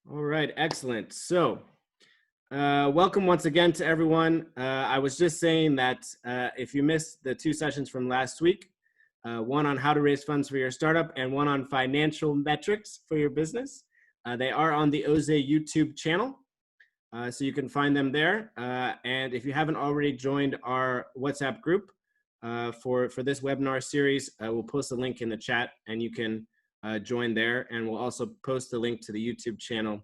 All right, excellent. So, welcome once again to everyone. I was just saying that if you missed the two sessions from last week, one on how to raise funds for your startup and one on financial metrics for your business, they are on the Oze YouTube channel. So you can find them there. And if you haven't already joined our WhatsApp group for this webinar series, we'll post a link in the chat and you can join there. And we'll also post the link to the YouTube channel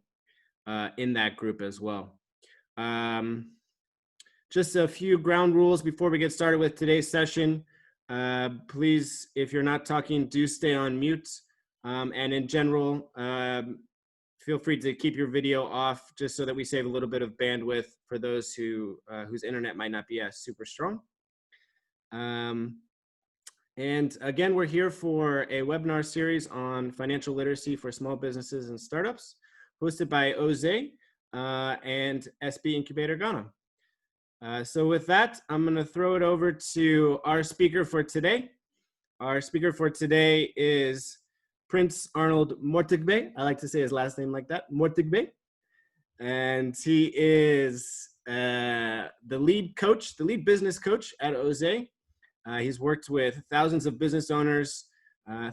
in that group as well. Just a few ground rules before we get started with today's session. Please, if you're not talking, do stay on mute. And in general, feel free to keep your video off just so that we save a little bit of bandwidth for those whose internet might not be as super strong. And again, we're here for a webinar series on financial literacy for small businesses and startups, hosted by Oze and SB Incubator Ghana. So with that, I'm going to throw it over to our speaker for today. Our speaker for today is Prince Arnold Mortagbe. I like to say his last name like that, Mortagbe. And he is the lead coach, the lead business coach at Oze. He's worked with thousands of business owners,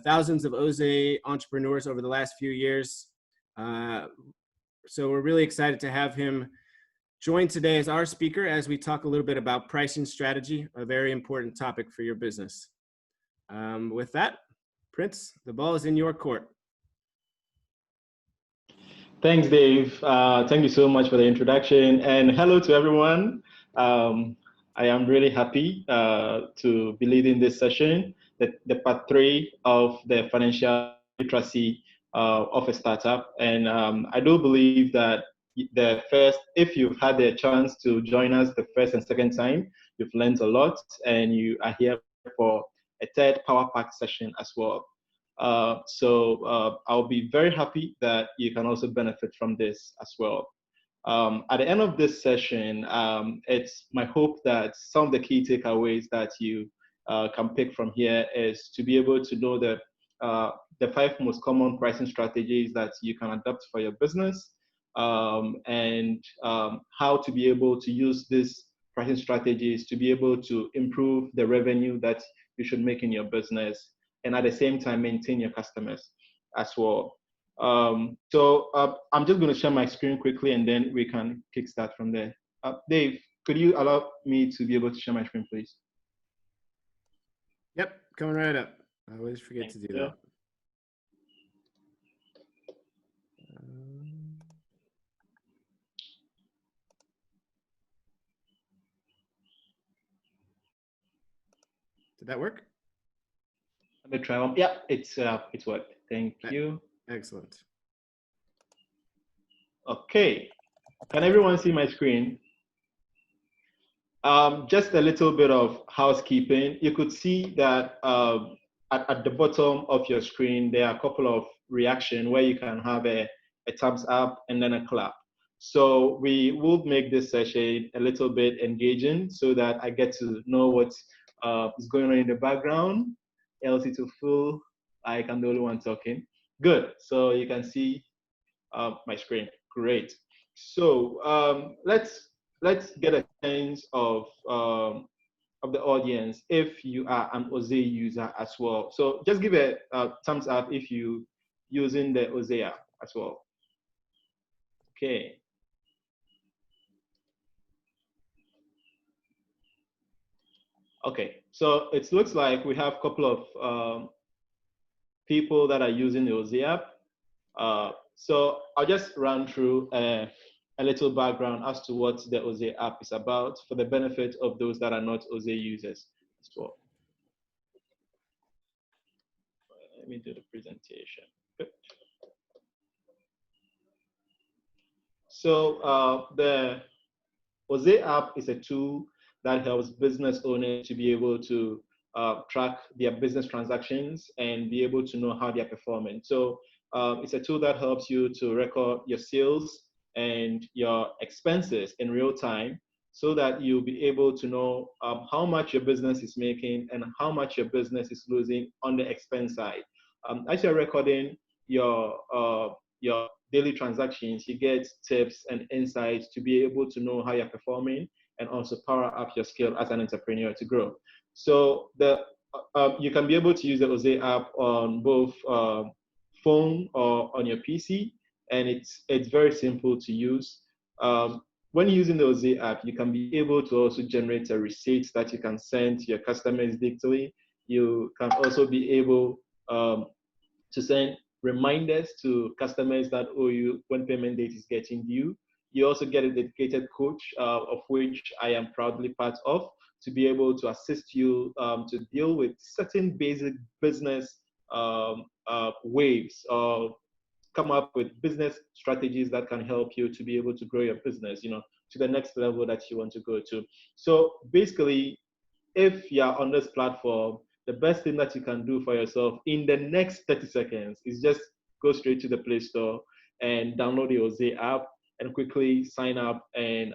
thousands of Oze entrepreneurs over the last few years. So we're really excited to have him join today as our speaker as we talk a little bit about pricing strategy, a very important topic for your business. With that, Prince, the ball is in your court. Thanks, Dave. Thank you so much for the introduction, and hello to everyone. I am really happy to be leading this session, the part 3 of the financial literacy of a startup. And I do believe that if you've had the chance to join us the first and second time, you've learned a lot, and you are here for a third power pack session as well. I'll be very happy that you can also benefit from this as well. At the end of this session, it's my hope that some of the key takeaways that you can pick from here is to be able to know the 5 most common pricing strategies that you can adopt for your business, and how to be able to use these pricing strategies to be able to improve the revenue that you should make in your business, and at the same time maintain your customers as well. I'm just going to share my screen quickly, and then we can kickstart from there. Dave, could you allow me to be able to share my screen, please? Yep, coming right up. I always forget to do that. Did that work? Let me try one. Yeah, it's worked. Thank you. Excellent. Okay, can everyone see my screen? Just a little bit of housekeeping. You could see that at the bottom of your screen, there are a couple of reactions where you can have a thumbs up and then a clap. So we will make this session a little bit engaging so that I get to know what is going on in the background, else it will feel like I'm the only one talking. Good, so you can see my screen. Great. So let's get a sense of the audience if you are an Oze user as well. So just give a thumbs up if you using the Oze app as well. Okay. Okay, so it looks like we have a couple of people that are using the Oze app. So I'll just run through a little background as to what the Oze app is about for the benefit of those that are not Oze users as well. Let me do the presentation. Good. So the Oze app is a tool that helps business owners to be able to track their business transactions and be able to know how they're performing. So it's a tool that helps you to record your sales and your expenses in real time so that you'll be able to know how much your business is making and how much your business is losing on the expense side. As you're recording the daily transactions, you get tips and insights to be able to know how you're performing and also power up your skill as an entrepreneur to grow. So you can be able to use the Oze app on both phone or on your PC, and it's very simple to use. When using the Oze app, you can be able to also generate a receipt that you can send to your customers digitally. You can also be able to send reminders to customers that owe you when payment date is getting due. You also get a dedicated coach, of which I am proudly part of, to be able to assist you to deal with certain basic business waves, or come up with business strategies that can help you to be able to grow your business, to the next level that you want to go to. So basically, if you're on this platform, the best thing that you can do for yourself in the next 30 seconds is just go straight to the Play Store and download the Oze app and quickly sign up and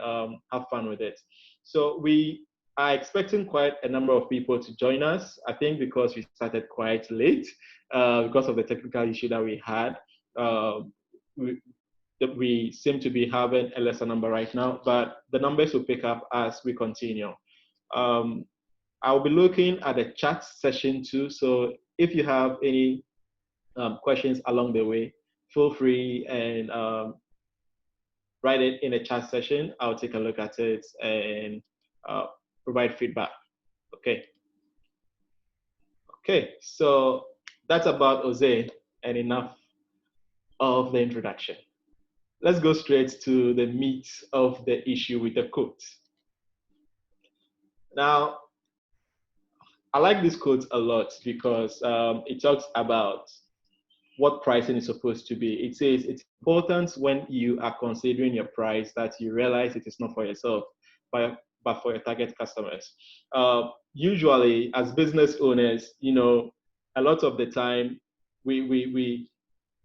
have fun with it. So we are expecting quite a number of people to join us. I think because we started quite late, because of the technical issue that we had. We seem to be having a lesser number right now, but the numbers will pick up as we continue. I'll be looking at the chat session too. So if you have any questions along the way, feel free and write it in the chat session. I'll take a look at it and provide feedback. Okay. Okay, so that's about Oze and enough of the introduction. Let's go straight to the meat of the issue with the quote. Now, I like this quote a lot because it talks about what pricing is supposed to be. It says it's important when you are considering your price that you realize it is not for yourself, but for your target customers. Usually, as business owners, a lot of the time we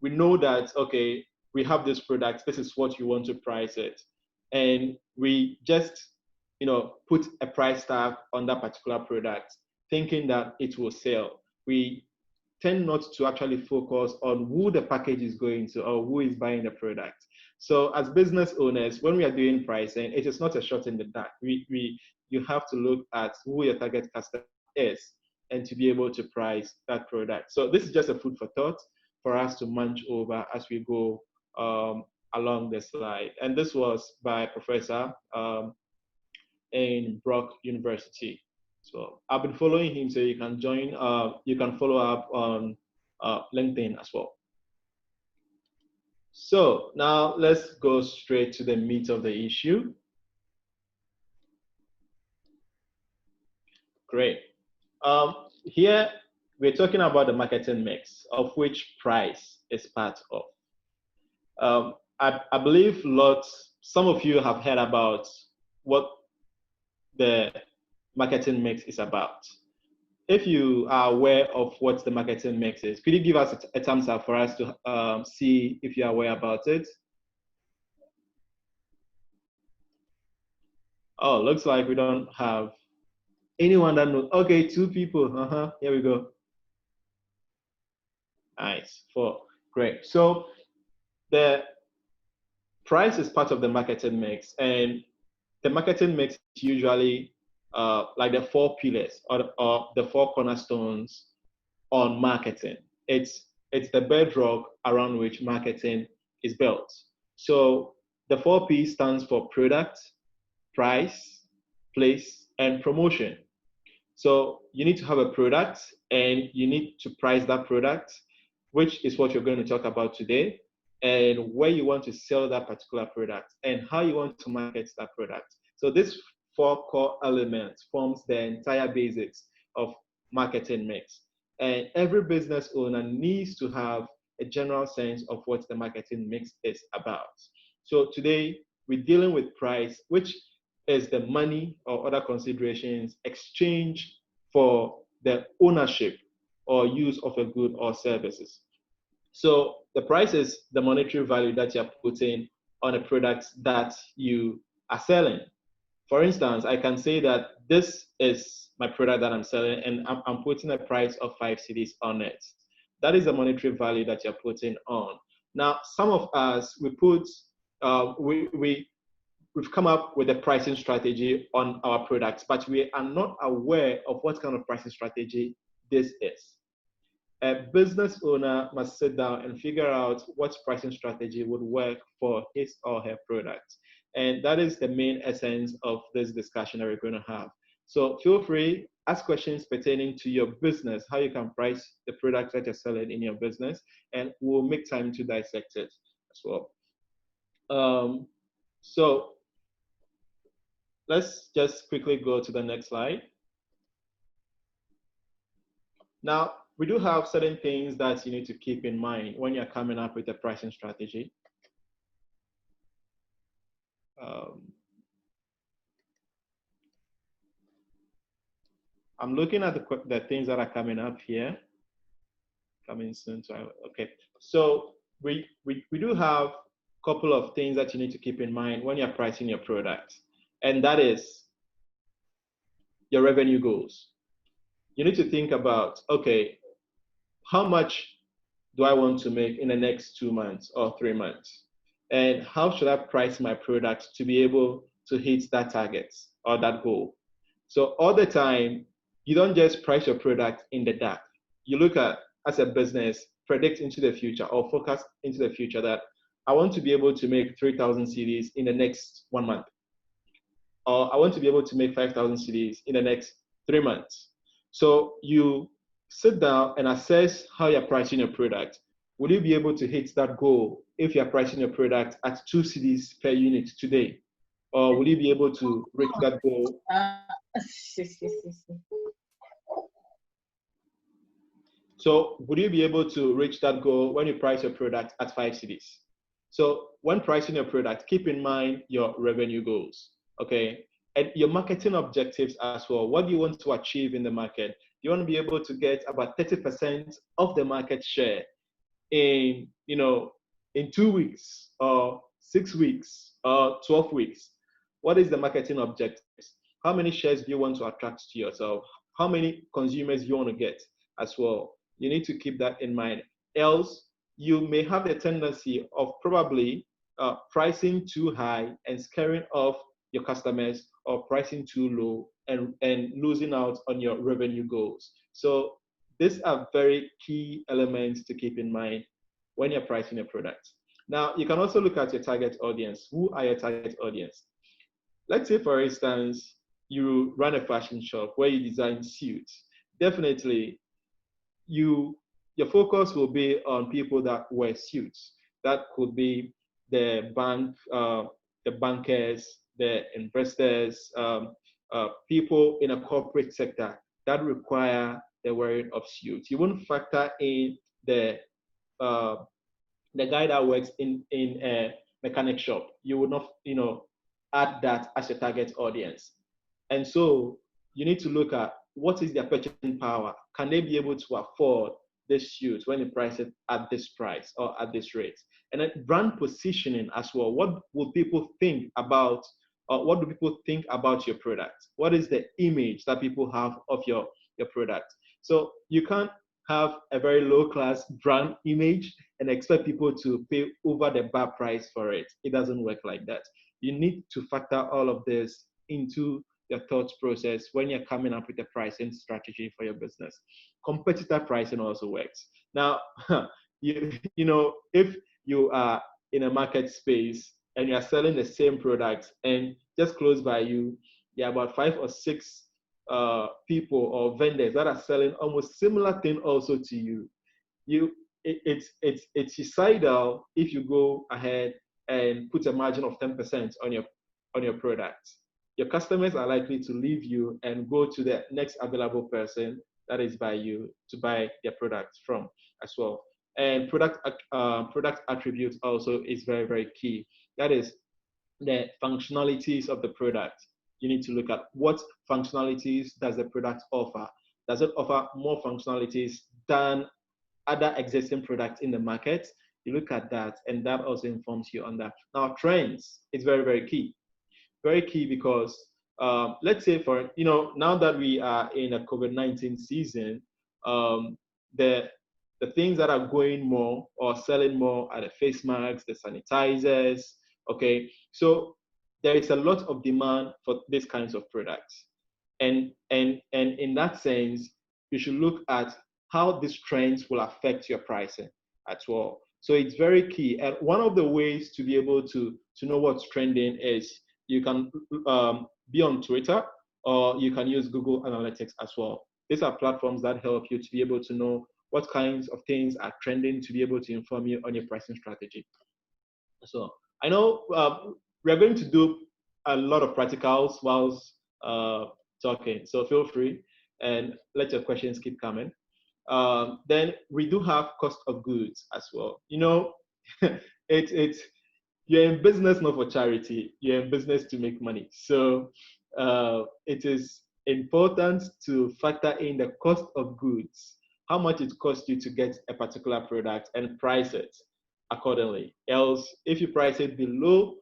know that, okay, we have this product, this is what you want to price it, and we just put a price tag on that particular product, thinking that it will sell. We tend not to actually focus on who the package is going to or who is buying the product. So as business owners, when we are doing pricing, it is not a shot in the dark. You have to look at who your target customer is and to be able to price that product. So this is just a food for thought for us to munch over as we go along the slide. And this was by Professor in Brock University. So I've been following him, so you can join, you can follow up on LinkedIn as well. So now let's go straight to the meat of the issue. Great. Here we're talking about the marketing mix, of which price is part of. I believe some of you have heard about what the marketing mix is about. If you are aware of what the marketing mix is, could you give us a thumbs up for us to see if you're aware about it? Oh, looks like we don't have anyone that knows. Okay, 2 people. Here we go. Nice. 4. Great. So the price is part of the marketing mix, and the marketing mix is usually like the 4 pillars or the 4 cornerstones on marketing. It's the bedrock around which marketing is built. So the 4 P stands for product, price, place, and promotion. So you need to have a product and you need to price that product, which is what you're going to talk about today, and where you want to sell that particular product and how you want to market that product. So this 4 core elements forms the entire basics of marketing mix. And every business owner needs to have a general sense of what the marketing mix is about. So today we're dealing with price, which is the money or other considerations exchanged for the ownership or use of a good or services. So the price is the monetary value that you're putting on a product that you are selling. For instance, I can say that this is my product that I'm selling and I'm putting a price of 5 cedis on it. That is the monetary value that you're putting on. Now, some of us, we've come up with a pricing strategy on our products, but we are not aware of what kind of pricing strategy this is. A business owner must sit down and figure out what pricing strategy would work for his or her product. And that is the main essence of this discussion that we're going to have. So feel free, ask questions pertaining to your business, how you can price the product that you're selling in your business, and we'll make time to dissect it as well. So let's just quickly go to the next slide. Now, we do have certain things that you need to keep in mind when you're coming up with a pricing strategy. I'm looking at the things that are coming up here. Coming soon. Okay. So we do have a couple of things that you need to keep in mind when you're pricing your product. And that is your revenue goals. You need to think about, okay, how much do I want to make in the next 2 months or 3 months? And how should I price my product to be able to hit that target or that goal? So all the time, you don't just price your product in the dark. You look at, as a business, predict into the future or focus into the future that I want to be able to make 3,000 CDs in the next 1 month. Or I want to be able to make 5,000 CDs in the next 3 months. So you sit down and assess how you're pricing your product. Will you be able to hit that goal if you're pricing your product at 2 CDs per unit today? Or will you be able to reach that goal? So would you be able to reach that goal when you price your product at 5 CDs? So when pricing your product, keep in mind your revenue goals, okay? And your marketing objectives as well. What do you want to achieve in the market? You want to be able to get about 30% of the market share in 2 weeks or 6 weeks or 12 weeks. What is the marketing objectives? How many shares do you want to attract to yourself? How many consumers do you want to get as well? You need to keep that in mind. Else, you may have the tendency of probably pricing too high and scaring off your customers, or pricing too low and losing out on your revenue goals. So these are very key elements to keep in mind when you're pricing a product. Now, you can also look at your target audience. Who are your target audience? Let's say, for instance, you run a fashion shop where you design suits. Definitely, your focus will be on people that wear suits. That could be the bankers, the investors, people in a corporate sector that require the wearing of suits. You won't factor in the guy that works in a mechanic shop. You would not, add that as your target audience. And so you need to look at what is their purchasing power. Can they be able to afford this suit when you price it at this price or at this rate? And then brand positioning as well. What will people think about, or what do people think about your product? What is the image that people have of your product? So you can't have a very low class brand image and expect people to pay over the bar price for it. It doesn't work like that. You need to factor all of this into your thought process when you're coming up with a pricing strategy for your business. Competitor pricing also works. Now, if you are in a market space and you're selling the same product, and just close by you, there are about 5 or 6 people or vendors that are selling almost similar thing also to you. It's suicidal if you go ahead and put a margin of 10% on your product. Your customers are likely to leave you and go to the next available person that is by you to buy their product from as well. And product attributes also is very, very key. That is the functionalities of the product. You need to look at what functionalities does the product offer. Does it offer more functionalities than other existing products in the market? You look at that, and that also informs you on that. Now, trends is very, very key. Very key because let's say now that we are in a COVID-19 season, the the things that are going more or selling more are the face masks, the sanitizers. Okay, so there is a lot of demand for these kinds of products, and in that sense, you should look at how these trends will affect your pricing as well. So it's very key. And one of the ways to be able to know what's trending is you can be on Twitter, or you can use Google Analytics as well. These are platforms that help you to be able to know what kinds of things are trending to be able to inform you on your pricing strategy. So I know we're going to do a lot of practicals whilst talking, so feel free and let your questions keep coming. Then we do have cost of goods as well. You know, it's you're in business not for charity, you're in business to make money. So it is important to factor in the cost of goods, how much it costs you to get a particular product, and price it accordingly. Else, if you price it below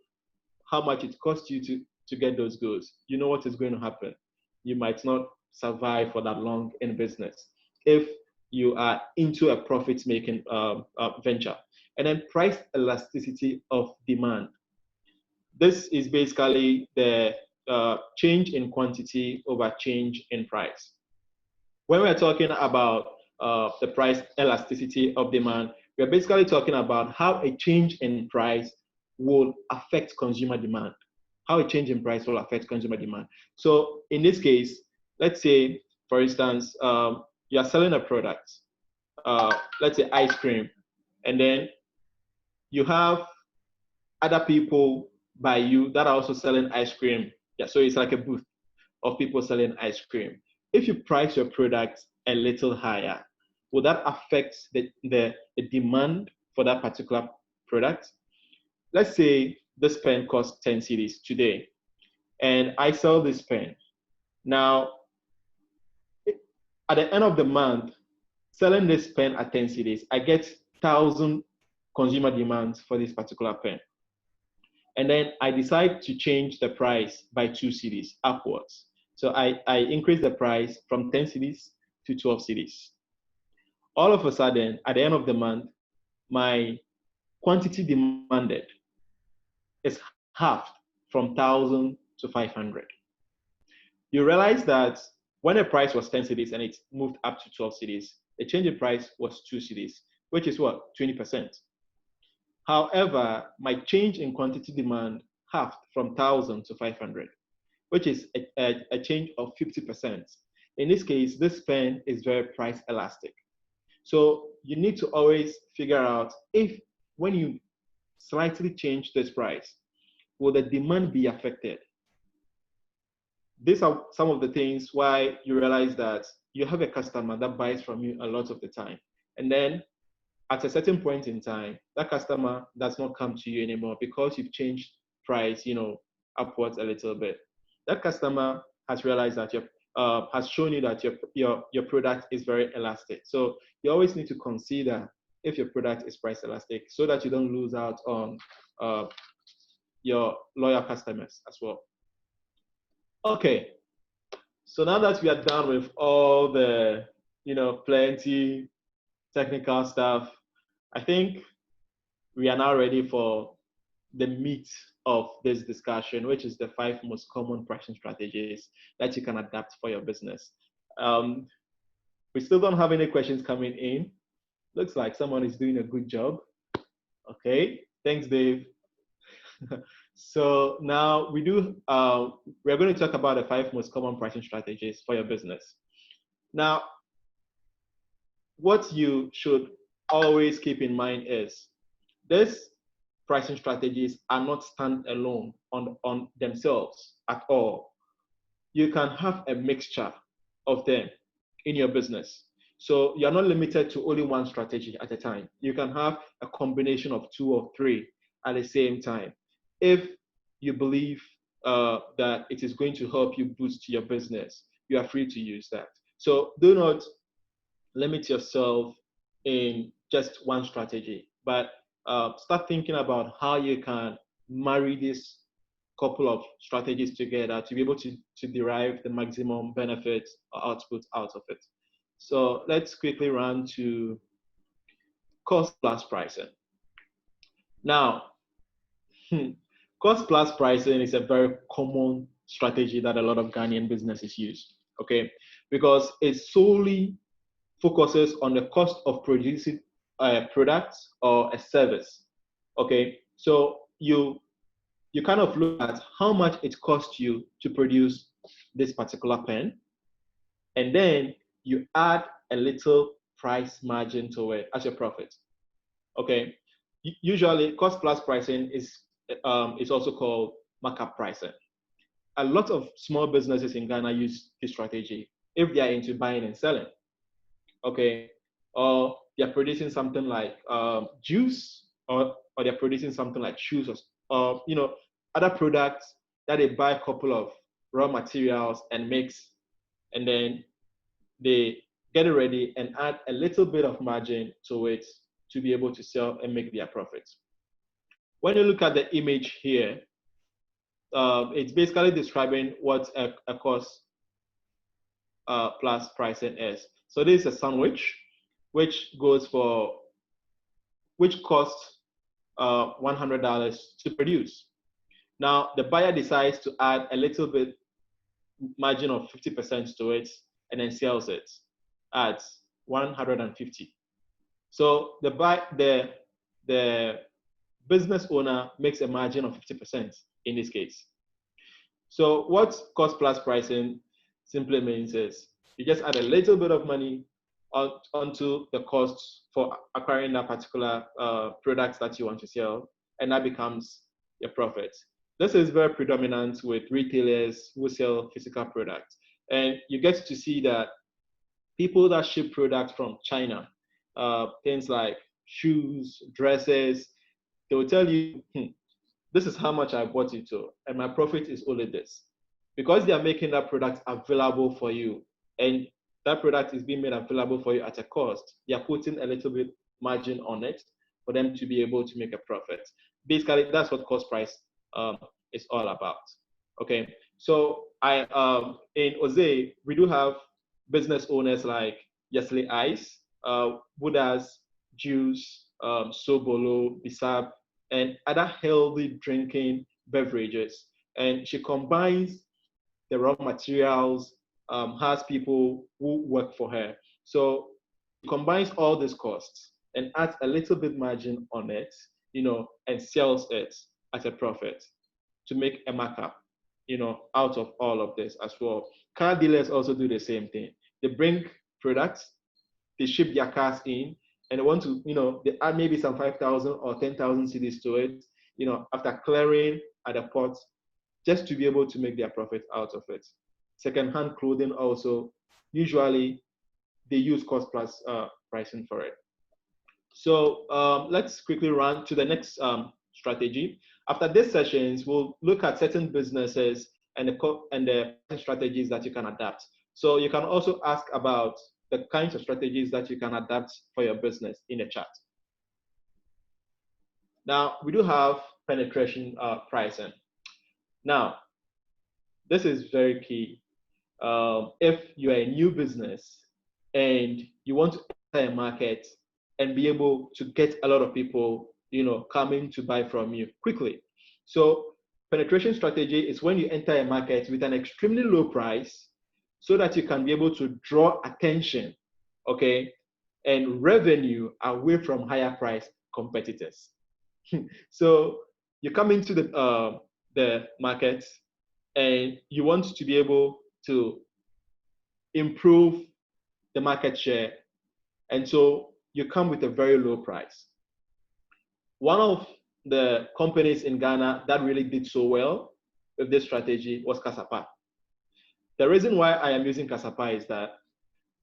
how much it costs you to get those goods, you know what is going to happen. You might not survive for that long in business if you are into a profit-making venture. And then price elasticity of demand. This is basically the change in quantity over change in price. When we're talking about the price elasticity of demand, we're basically talking about how a change in price will affect consumer demand. How a change in price will affect consumer demand. So in this case, let's say, for instance, you're selling a product, let's say ice cream, and then you have other people by you that are also selling ice cream. Yeah, so it's like a booth of people selling ice cream. If you price your product a little higher, will that affect the demand for that particular product? Let's say this pen costs 10 cedis today, and I sell this pen. Now, at the end of the month, selling this pen at 10 cedis, I get 1,000 consumer demands for this particular pen. And then I decide to change the price by 2 cedis upwards. So I increase the price from 10 cedis to 12 cedis. All of a sudden, at the end of the month, my quantity demanded is halved from 1,000 to 500. You realize that when the price was 10 cedis and it moved up to 12 cedis, the change in price was 2 cedis, which is what, 20%. However, my change in quantity demand halved from 1,000 to 500, which is a change of 50%. In this case, this pen is very price elastic. So you need to always figure out if when you slightly change this price, will the demand be affected? These are some of the things why you realize that you have a customer that buys from you a lot of the time. And then at a certain point in time, that customer does not come to you anymore because you've changed price, upwards a little bit. That customer has realized that has shown you that your product is very elastic. So you always need to consider if your product is price elastic so that you don't lose out on your loyal customers as well. Okay, so now that we are done with all the, plenty technical stuff, I think we are now ready for the meat of this discussion, which is the 5 most common pricing strategies that you can adapt for your business. We still don't have any questions coming in. Looks like someone is doing a good job. Okay, thanks, Dave. So now we're going to talk about the 5 most common pricing strategies for your business. Now, what you should always keep in mind is these pricing strategies are not standalone on themselves at all. You can have a mixture of them in your business. So you're not limited to only one strategy at a time. You can have a combination of 2 or 3 at the same time. If you believe that it is going to help you boost your business, you are free to use that. So do not limit yourself in just one strategy, but start thinking about how you can marry this couple of strategies together to be able to derive the maximum benefit or output out of it. So let's quickly run to cost plus pricing. Now, cost plus pricing is a very common strategy that a lot of Ghanaian businesses use, okay? Because it solely focuses on the cost of producing a product or a service, okay? So you kind of look at how much it costs you to produce this particular pen, and then you add a little price margin to it as your profit, okay? Usually, cost plus pricing is also called markup pricing. A lot of small businesses in Ghana use this strategy if they are into buying and selling, okay? Or they're producing something like juice, or they're producing something like shoes, or you know, other products that they buy a couple of raw materials and mix, and then they get it ready and add a little bit of margin to it to be able to sell and make their profits. When you look at the image here, it's basically describing what a cost plus pricing is. So this is a sandwich, which costs $100 to produce. Now the buyer decides to add a little bit margin of 50% to it and then sells it at 150. So the business owner makes a margin of 50% in this case. So what cost plus pricing simply means is you just add a little bit of money onto the cost for acquiring that particular product that you want to sell, and that becomes your profit. This is very predominant with retailers who sell physical products. And you get to see that people that ship products from China, things like shoes, dresses, they will tell you, this is how much I bought it to, and my profit is only this. Because they are making that product available for you, and that product is being made available for you at a cost, they are putting a little bit margin on it for them to be able to make a profit. Basically, that's what cost price is all about. Okay, so in Oze, we do have business owners like Yesli Ice, Buddha's Juice, Sobolo, Bisab, and other healthy drinking beverages. And she combines the raw materials, has people who work for her. So she combines all these costs and adds a little bit margin on it, you know, and sells it at a profit to make a markup, you know, out of all of this as well. Car dealers also do the same thing. They bring products, they ship their cars in, and they want to, you know, they add maybe some 5,000 or 10,000 cedis to it, you know, after clearing at the port, just to be able to make their profit out of it. Second-hand clothing also, usually they use cost plus pricing for it. So let's quickly run to the next strategy. After these sessions, we'll look at certain businesses and the strategies that you can adapt. So you can also ask about the kinds of strategies that you can adapt for your business in the chat. Now, we do have penetration pricing. Now, this is very key. If you're a new business and you want to enter a market and be able to get a lot of people, you know, coming to buy from you quickly. So penetration strategy is when you enter a market with an extremely low price so that you can be able to draw attention, okay, and revenue away from higher price competitors. So you come into the market and you want to be able to improve the market share, and so you come with a very low price. One of the companies in Ghana that really did so well with this strategy was Kasapa. The reason why I am using Kasapa is that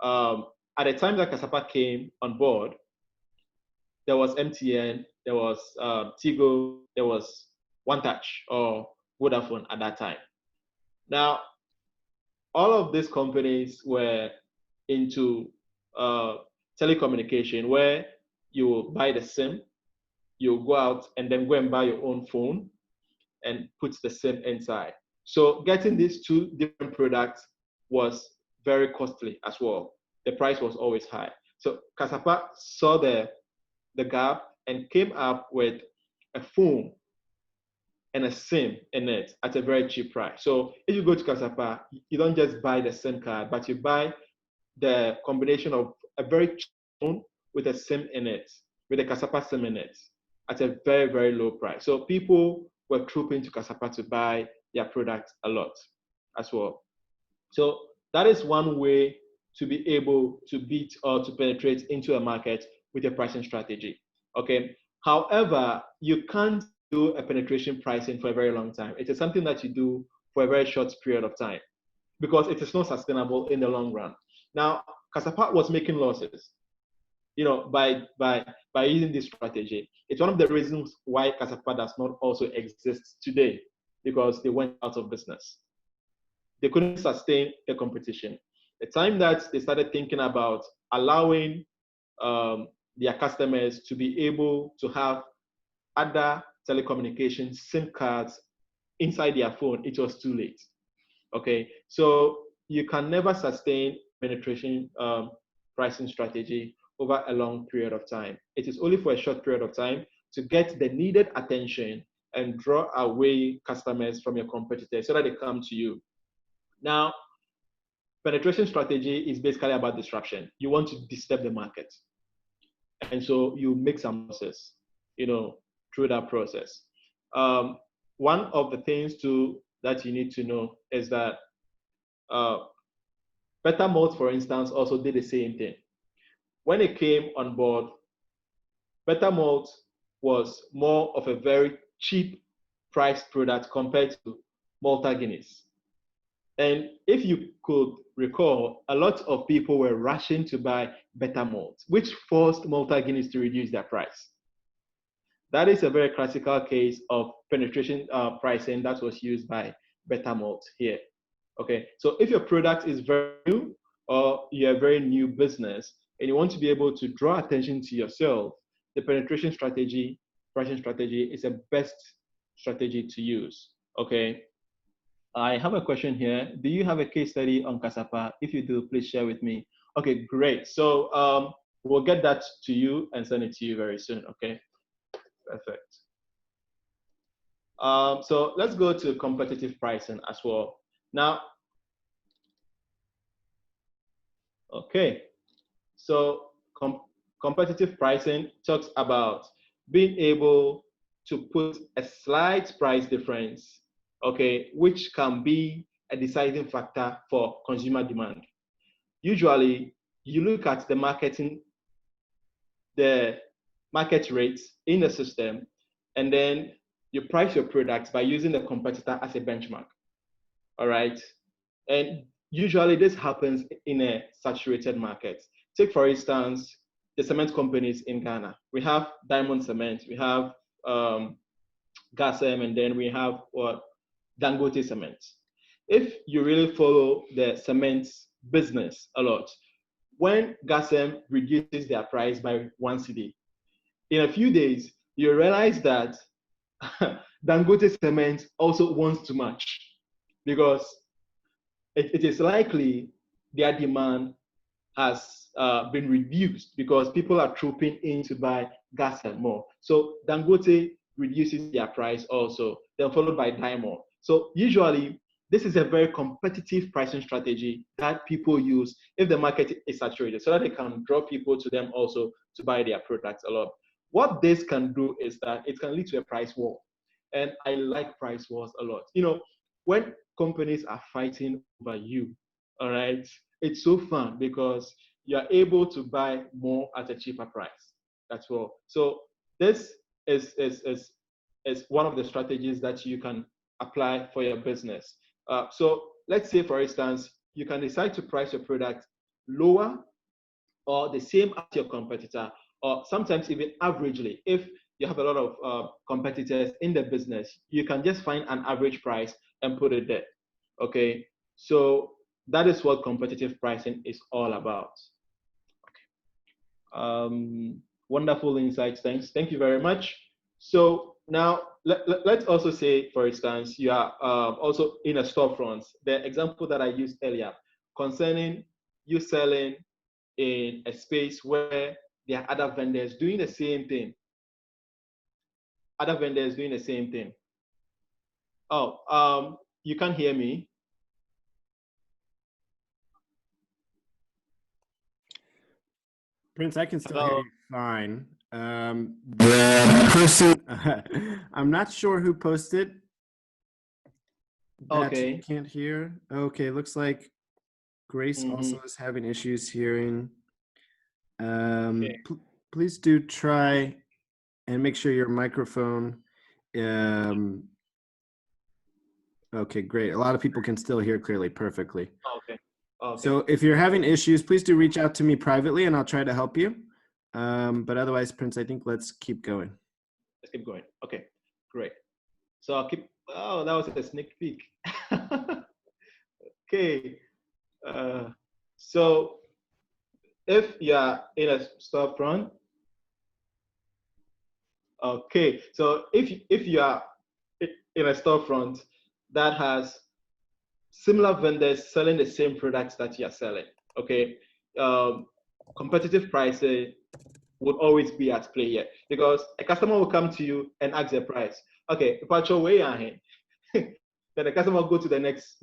at the time that Kasapa came on board, there was MTN, there was Tigo, there was One Touch or Vodafone at that time. Now, all of these companies were into telecommunication, where you will buy the SIM, you go out and then go and buy your own phone and put the SIM inside. So getting these two different products was very costly as well. The price was always high. So Kasapa saw the the gap and came up with a phone and a SIM in it at a very cheap price. So if you go to Kasapa, you don't just buy the SIM card, but you buy the combination of a very cheap phone with a SIM in it, with a Kasapa SIM in it, at a very, very low price. So people were trooping to Kasapa to buy their products a lot as well. So that is one way to be able to beat or to penetrate into a market with a pricing strategy. Okay. However, you can't do a penetration pricing for a very long time. It is something that you do for a very short period of time because it is not sustainable in the long run. Now, Kasapa was making losses, by using this strategy. It's one of the reasons why Kasapa does not also exist today because they went out of business. They couldn't sustain the competition. The time that they started thinking about allowing their customers to be able to have other telecommunications SIM cards inside their phone, it was too late. Okay, so you can never sustain penetration pricing strategy over a long period of time. It is only for a short period of time to get the needed attention and draw away customers from your competitors so that they come to you. Now, penetration strategy is basically about disruption. You want to disturb the market. And so you make some losses, through that process. One of the things too that you need to know is that Bettermalt, for instance, also did the same thing. When it came on board, Bettermalt was more of a very cheap priced product compared to Malta Guinness. And if you could recall, a lot of people were rushing to buy Bettermalt, which forced Malta Guinness to reduce their price. That is a very classical case of penetration pricing that was used by Bettermalt here. Okay, so if your product is very new or you're a very new business and you want to be able to draw attention to yourself, the penetration strategy, pricing strategy is the best strategy to use. Okay. I have a question here. Do you have a case study on Kasapa? If you do, please share with me. Okay, great. So we'll get that to you and send it to you very soon. Okay, perfect. So let's go to competitive pricing as well. Now, okay, so competitive pricing talks about being able to put a slight price difference, okay, which can be a deciding factor for consumer demand. Usually, you look at the market rates in the system, and then you price your products by using the competitor as a benchmark. All right, and usually this happens in a saturated market. Take, for instance, the cement companies in Ghana. We have Diamond Cement, we have Gasem, and then we have Dangote Cement. If you really follow the cement business a lot, when Gasem reduces their price by 1 cedi, in a few days, you realize that Dangote Cement also wants to match because it is likely their demand has been reduced because people are trooping in to buy Gasem more. So Dangote reduces their price also, then followed by Diamond. So usually, this is a very competitive pricing strategy that people use if the market is saturated so that they can draw people to them also to buy their products a lot. What this can do is that it can lead to a price war. And I like price wars a lot. When companies are fighting over you, all right, it's so fun because you're able to buy more at a cheaper price. That's all. So this is one of the strategies that you can apply for your business. So let's say, for instance, you can decide to price your product lower or the same as your competitor, or sometimes even averagely. If you have a lot of competitors in the business, you can just find an average price and put it there. Okay, so that is what competitive pricing is all about. Okay. Wonderful insights. Thank you very much. So now let's also say, for instance, you are also in a storefront. The example that I used earlier concerning you selling in a space where there are other vendors doing the same thing. Other vendors doing the same thing. Oh, you can't hear me. Prince, I can still hear you fine. The person, I'm not sure who posted that you Okay. can't hear. Okay, looks like Grace also is having issues hearing. Okay. Please do try and make sure your microphone. Okay, great. A lot of people can still hear clearly, perfectly. Okay. Okay. So if you're having issues, please do reach out to me privately and I'll try to help you. But otherwise, Prince, I think let's keep going. Let's keep going. Okay, great. So I'll keep, oh, that was a sneak peek. Okay. So if you're in a storefront, okay. So if you are in a storefront that has similar vendors selling the same products that you're selling, okay, competitive pricing would always be at play here because a customer will come to you and ask the price. Okay, if your way ahead, then the customer will go to the next,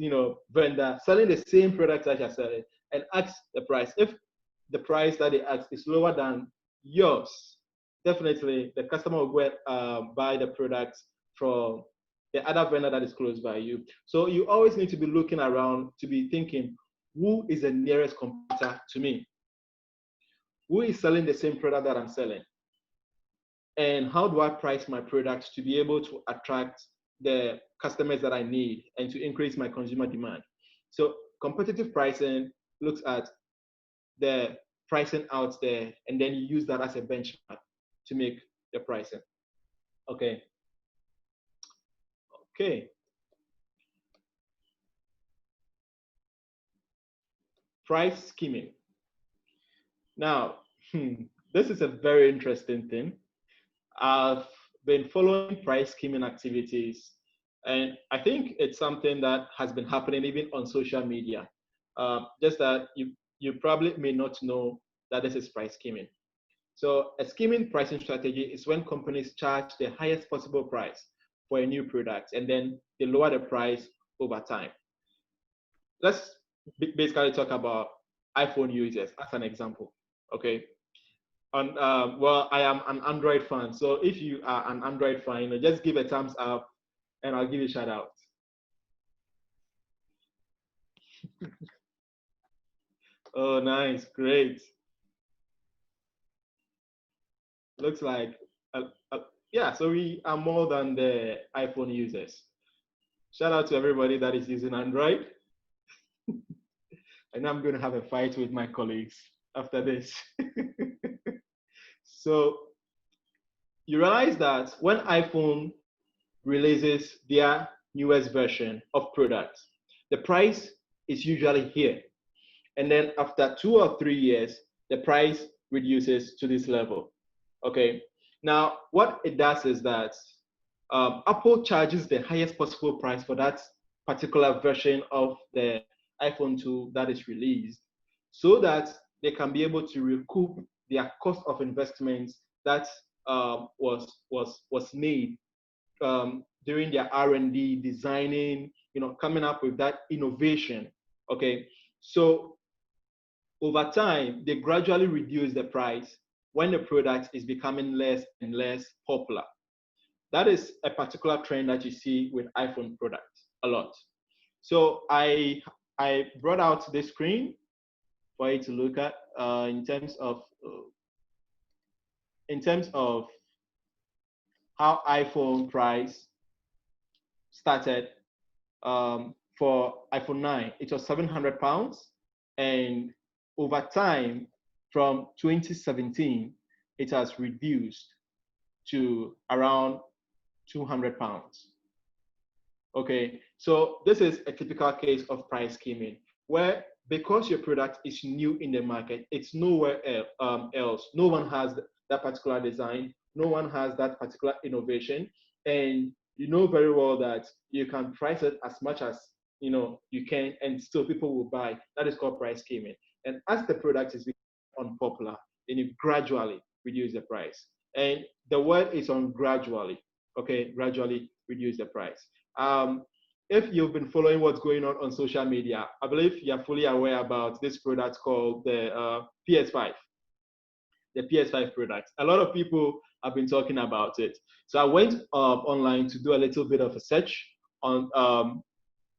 vendor selling the same product that you're selling and ask the price. If the price that they ask is lower than yours, definitely the customer will go and buy the product from the other vendor that is close by you. So you always need to be looking around to be thinking, who is the nearest competitor to me? Who is selling the same product that I'm selling? And how do I price my products to be able to attract the customers that I need and to increase my consumer demand? So competitive pricing looks at the pricing out there, and then you use that as a benchmark to make the pricing. Okay. Okay. Price skimming. Now, this is a very interesting thing. I've been following price skimming activities, and I think it's something that has been happening even on social media. Just that you probably may not know that this is price skimming. So a skimming pricing strategy is when companies charge the highest possible price for a new product, and then they lower the price over time. Let's basically talk about iPhone users as an example. Okay. Well, I am an Android fan, so if you are an Android fan, just give a thumbs up, and I'll give you a shout out. Oh, nice, great. Looks like, yeah. So we are more than the iPhone users. Shout out to everybody that is using Android. And I'm going to have a fight with my colleagues after this. So you realize that when iPhone releases their newest version of products, the price is usually here. And then after 2 or 3 years, the price reduces to this level. Okay. Now, what it does is that Apple charges the highest possible price for that particular version of the iPhone 2 that is released, so that they can be able to recoup their cost of investments that was made during their R&D, designing, coming up with that innovation. Okay, so over time, they gradually reduce the price when the product is becoming less and less popular. That is a particular trend that you see with iPhone products a lot. So I brought out this screen for you to look at in terms of how iPhone price started. For iPhone 9, it was £700, and over time, from 2017, it has reduced to around £200. Okay, so this is a typical case of price skimming, where because your product is new in the market, it's nowhere else. No one has that particular design. No one has that particular innovation, and you know very well that you can price it as much as you can, and still people will buy. That is called price skimming. And as the product is becoming unpopular, then you gradually reduce the price. And the word is on gradually, okay? Gradually reduce the price. If you've been following what's going on social media, I believe you're fully aware about this product called the PS5, the PS5 product. A lot of people have been talking about it. So I went online to do a little bit of a search on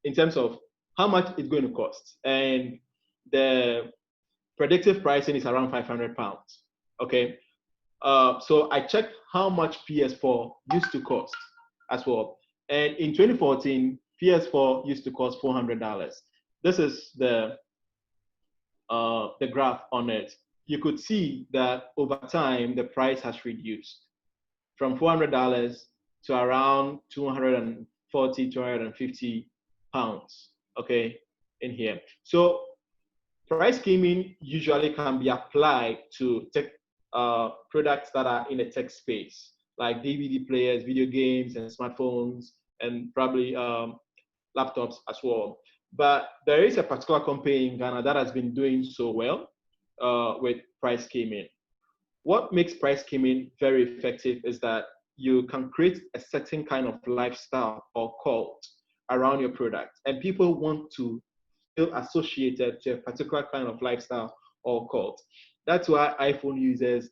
in terms of how much it's going to cost. And the predictive pricing is around £500. Okay. So I checked how much PS4 used to cost as well. And in 2014, PS4 used to cost $400. This is the graph on it. You could see that over time, the price has reduced from $400 to around 240, 250 pounds, okay, in here. So price scheming usually can be applied to tech products that are in the tech space, like DVD players, video games, and smartphones, and probably laptops as well. But there is a particular company in Ghana that has been doing so well with price scheming. What makes price scheming very effective is that you can create a certain kind of lifestyle or cult around your product, and people want to feel associated to a particular kind of lifestyle or cult. That's why iPhone users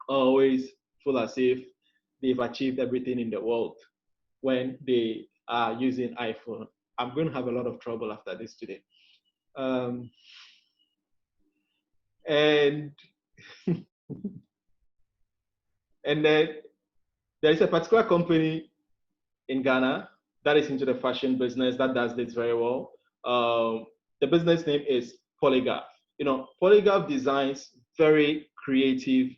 always feel as if they've achieved everything in the world when they are using iPhone. I'm going to have a lot of trouble after this today. And and then there is a particular company in Ghana that is into the fashion business that does this very well. The business name is Polygraph. You know, Polygraph designs very creative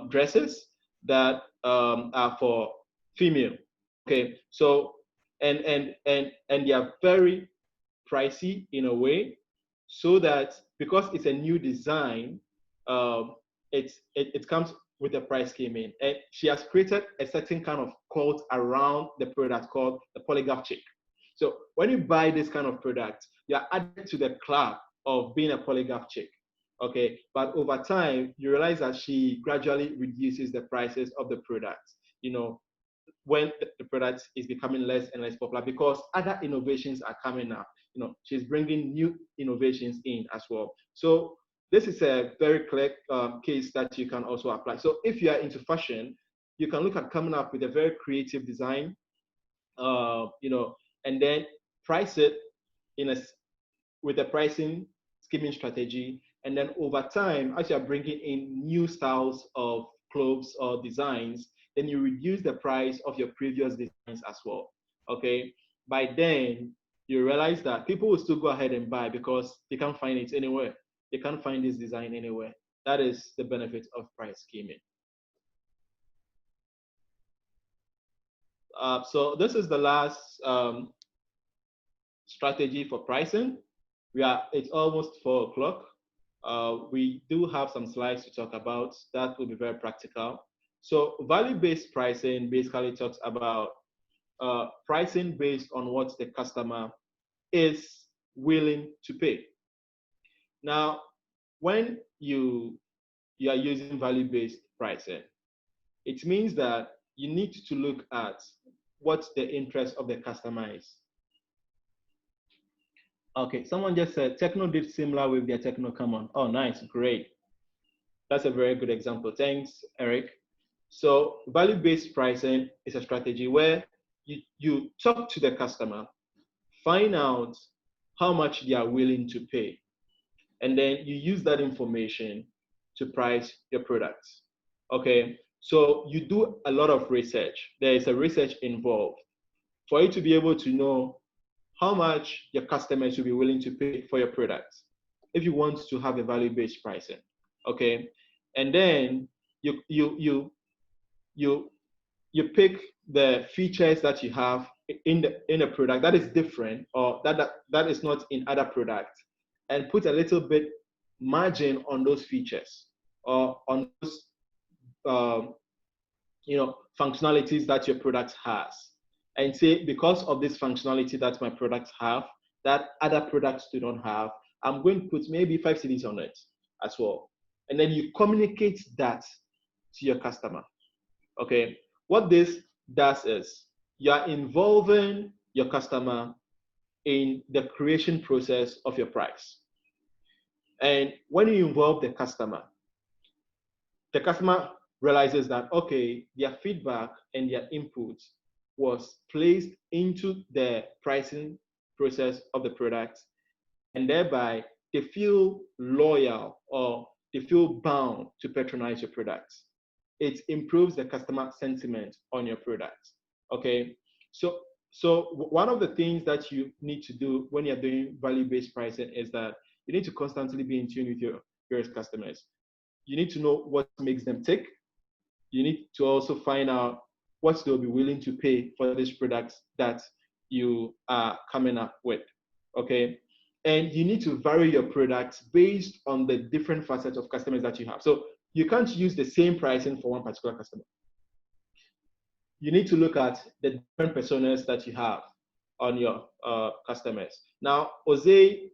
dresses that are for female. Okay, so and they are very pricey in a way, so that because it's a new design, it comes with a price scheme in. And she has created a certain kind of cult around the product called the Polygraph chick. So when you buy this kind of product, you're added to the club of being a polygraph chick. Okay, but over time, you realize that she gradually reduces the prices of the product, you know, when the product is becoming less and less popular because other innovations are coming up. You know, she's bringing new innovations in as well. So this is a very clear case that you can also apply. So if you are into fashion, you can look at coming up with a very creative design, you know, and then price it with a pricing scheming strategy. And then over time, as you're bringing in new styles of clothes or designs, then you reduce the price of your previous designs as well. Okay. By then, you realize that people will still go ahead and buy because they can't find it anywhere. They can't find this design anywhere. That is the benefit of price scheming. So this is the last strategy for pricing. It's almost 4 o'clock. We do have some slides to talk about. That will be very practical. So value-based pricing basically talks about pricing based on what the customer is willing to pay. Now, when you are using value-based pricing, it means that you need to look at what the interest of the customer is. Okay, someone just said Techno did similar with their Techno Come On. Oh, nice, great. That's a very good example. Thanks, Eric. So value-based pricing is a strategy where you talk to the customer, find out how much they are willing to pay, and then you use that information to price your products. Okay, so you do a lot of research. There is a research involved for you to be able to know how much your customers will be willing to pay for your products if you want to have a value-based pricing. Okay, and then you pick the features that you have in a product that is different or that is not in other products, and put a little bit margin on those features or on those functionalities that your product has, and say, because of this functionality that my products have that other products do not have, I'm going to put maybe 5 cedis on it as well. and then you communicate that to your customer. Okay, what this does is you're involving your customer in the creation process of your price. And when you involve the customer realizes that, okay, their feedback and their input was placed into the pricing process of the product, and thereby they feel loyal or they feel bound to patronize your products. It improves the customer sentiment on your product. Okay, so one of the things that you need to do when you're doing value-based pricing is that you need to constantly be in tune with your various customers. You need to know what makes them tick. You need to also find out what they'll be willing to pay for these products that you are coming up with. Okay, and you need to vary your products based on the different facets of customers that you have. So you can't use the same pricing for one particular customer. You need to look at the different personas that you have on your customers. Now, Jose,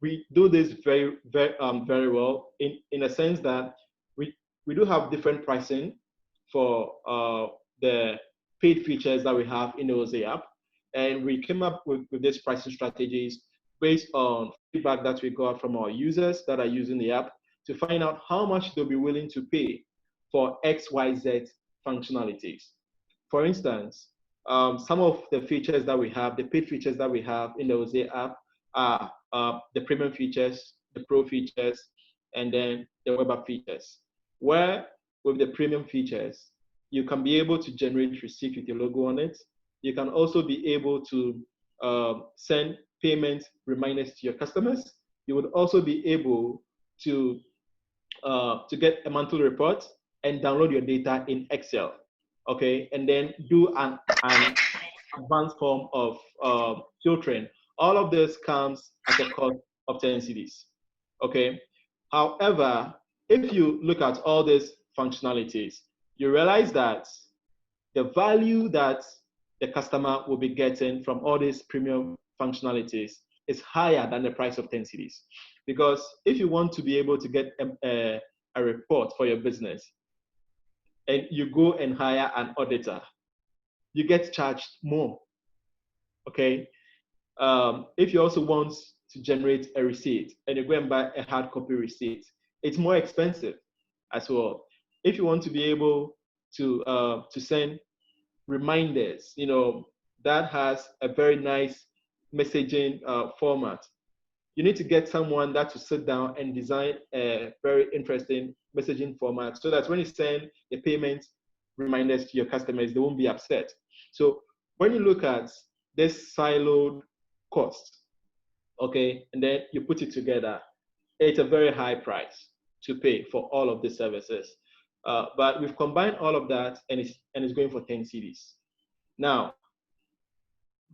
we do this very well in a sense that we do have different pricing for the paid features that we have in the Jose app. And we came up with these pricing strategies based on feedback that we got from our users that are using the app to find out how much they'll be willing to pay for XYZ functionalities. For instance, some of the features that we have, the paid features that we have in the Jose app are the premium features, the pro features, and then the web app features. Where with the premium features, you can be able to generate receipt with your logo on it. You can also be able to send payment reminders to your customers. You would also be able to get a monthly report and download your data in Excel, okay? And then do an advanced form of filtering. All of this comes at a cost of 10 cedis, okay? However, if you look at all these functionalities, you realize that the value that the customer will be getting from all these premium functionalities is higher than the price of 10 cedis. Because if you want to be able to get a report for your business and you go and hire an auditor, you get charged more, okay? If you also want to generate a receipt and you go and buy a hard copy receipt, it's more expensive as well. If you want to be able to send reminders, you know, that has a very nice messaging format. You need to get someone that to sit down and design a very interesting messaging format so that when you send the payment reminders to your customers, they won't be upset. So when you look at this siloed cost, okay, and then you put it together, it's a very high price to pay for all of the services. But we've combined all of that and it's going for 10 cedis. Now,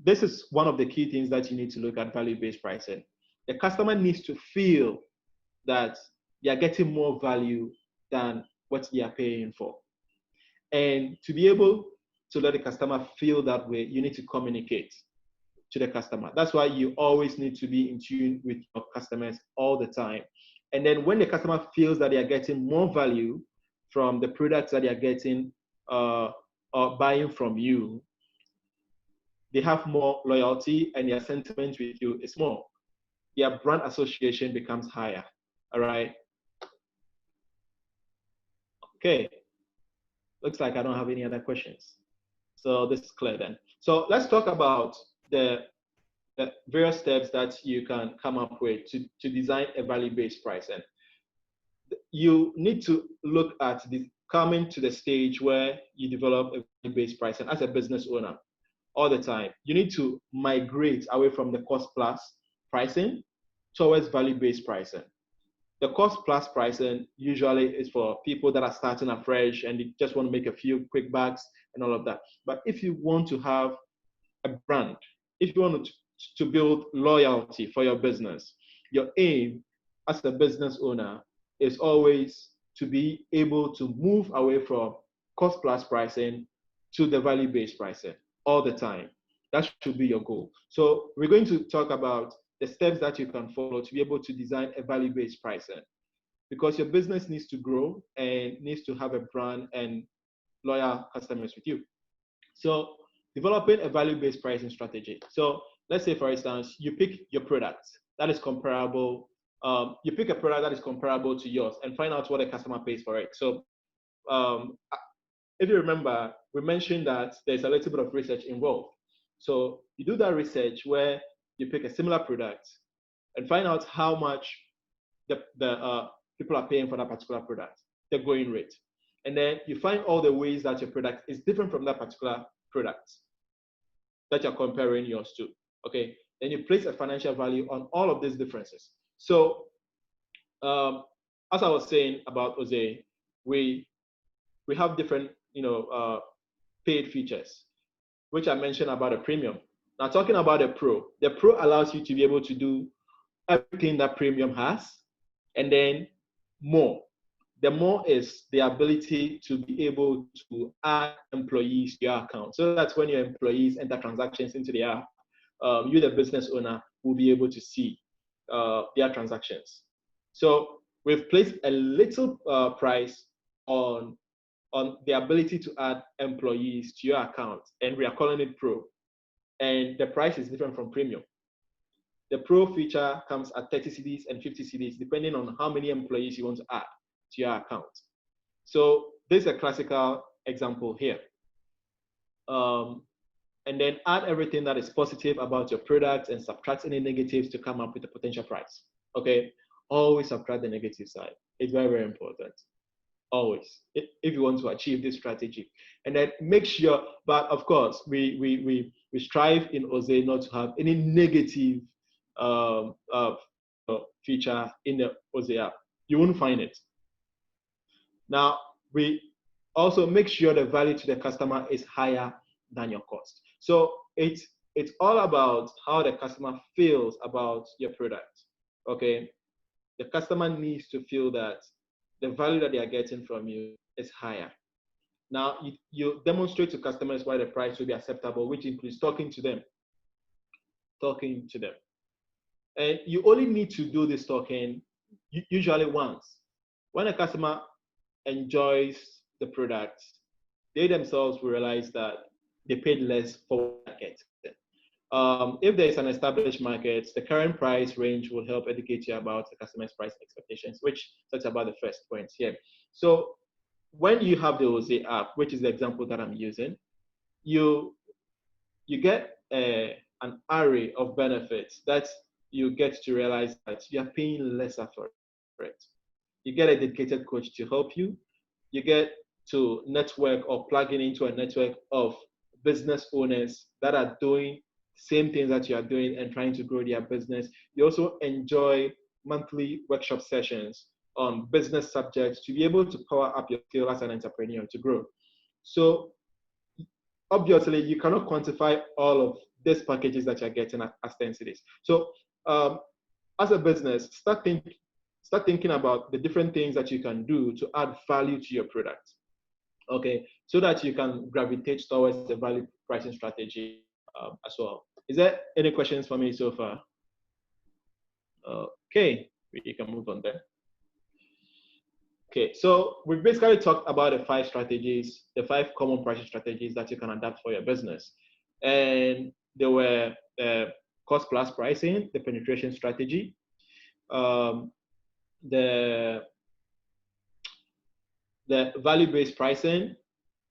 this is one of the key things that you need to look at value-based pricing. The customer needs to feel that they are getting more value than what they are paying for. And to be able to let the customer feel that way, you need to communicate to the customer. That's why you always need to be in tune with your customers all the time. And then when the customer feels that they are getting more value from the products that they are getting or buying from you, they have more loyalty and their sentiment with you is more. Their brand association becomes higher, all right? Okay, looks like I don't have any other questions. So this is clear then. So let's talk about the various steps that you can come up with to design a value-based pricing. You need to look at coming to the stage where you develop a value-based pricing as a business owner all the time. You need to migrate away from the cost plus pricing towards value-based pricing. The cost plus pricing usually is for people that are starting afresh and they just want to make a few quick bucks and all of that. But if you want to have a brand, if you want to build loyalty for your business, your aim as a business owner is always to be able to move away from cost plus pricing to the value-based pricing all the time. That should be your goal. So we're going to talk about the steps that you can follow to be able to design a value-based pricing. because your business needs to grow and needs to have a brand and loyal customers with you. So developing a value-based pricing strategy. So let's say, for instance, you pick your product that is comparable. You pick a product that is comparable to yours and find out what the customer pays for it. So um, if you remember, we mentioned that there's a little bit of research involved. So you do that research where you pick a similar product and find out how much the people are paying for that particular product, the going rate. And then you find all the ways that your product is different from that particular product that you're comparing yours to. Okay. Then you place a financial value on all of these differences. So as I was saying about Jose, we have different paid features, which I mentioned about a premium. Now talking about the pro allows you to be able to do everything that premium has, and then more. The more is the ability to be able to add employees to your account. So that's when your employees enter transactions into the app, you, the business owner, will be able to see their transactions. So we've placed a little price on the ability to add employees to your account, and we are calling it Pro. And the price is different from Premium. The Pro feature comes at 30 CDs and 50 CDs, depending on how many employees you want to add to your account. So this is a classical example here. And then add everything that is positive about your product and subtract any negatives to come up with the potential price. Okay, always subtract the negative side. It's very, very important. Always, if you want to achieve this strategy. And then make sure, but of course, we strive in Jose not to have any negative feature in the Jose app. You won't find it. Now, we also make sure the value to the customer is higher than your cost. So it's all about how the customer feels about your product. Okay, the customer needs to feel that the value that they are getting from you is higher. Now, you demonstrate to customers why the price will be acceptable, which includes talking to them. And you only need to do this talking usually once. When a customer enjoys the product, they themselves will realize that they paid less for what they get. If there is an established market, the current price range will help educate you about the customer's price expectations, which talks about the first point here. So when you have the Jose app, which is the example that I'm using, you get an array of benefits that you get to realize that you are paying lesser for it. You get a dedicated coach to help you. You get to network or plug in into a network of business owners that are doing same things that you are doing and trying to grow their business. You also enjoy monthly workshop sessions on business subjects to be able to power up your skill as an entrepreneur to grow. So obviously you cannot quantify all of these packages that you're getting as 10 cities. So as a business, start thinking about the different things that you can do to add value to your product. Okay, so that you can gravitate towards the value pricing strategy as well. Is there any questions for me so far? Okay, we can move on then. Okay, so we basically talked about the 5 strategies, the 5 common pricing strategies that you can adapt for your business. And they were cost plus pricing, the penetration strategy, the value-based pricing,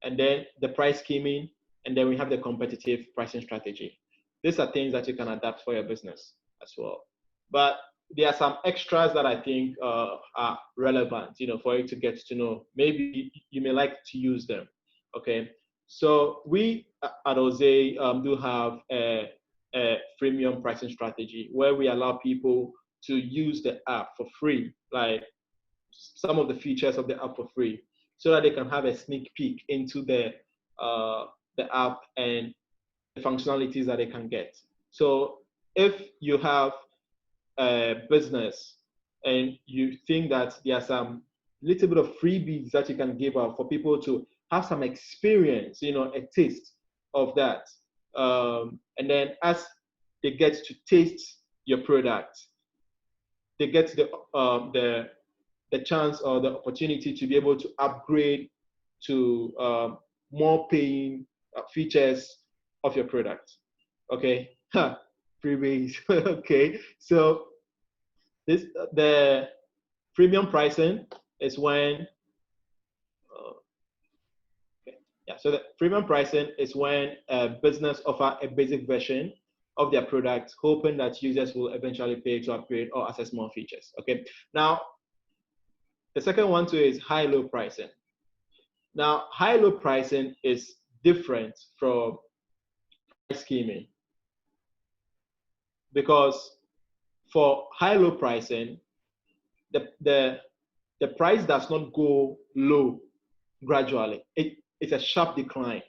and then the price scheming, and then we have the competitive pricing strategy. These are things that you can adapt for your business as well. But there are some extras that I think are relevant, for you to get to know. Maybe you may like to use them. Okay, so we at Jose do have a freemium pricing strategy where we allow people to use the app for free, like some of the features of the app for free, so that they can have a sneak peek into the app and the functionalities that they can get. So if you have a business and you think that there are some little bit of freebies that you can give out for people to have some experience, a taste of that, and then as they get to taste your product, they get the the chance or the opportunity to be able to upgrade to more paying features of your product. Okay, freebies. Okay, so the premium pricing is when yeah, so the premium pricing is when a business offer a basic version of their product, hoping that users will eventually pay to upgrade or access more features. Okay, now the second one too is high-low pricing. Now, high-low pricing is different from price scheming, because for high-low pricing, the price does not go low gradually. It's a sharp decline,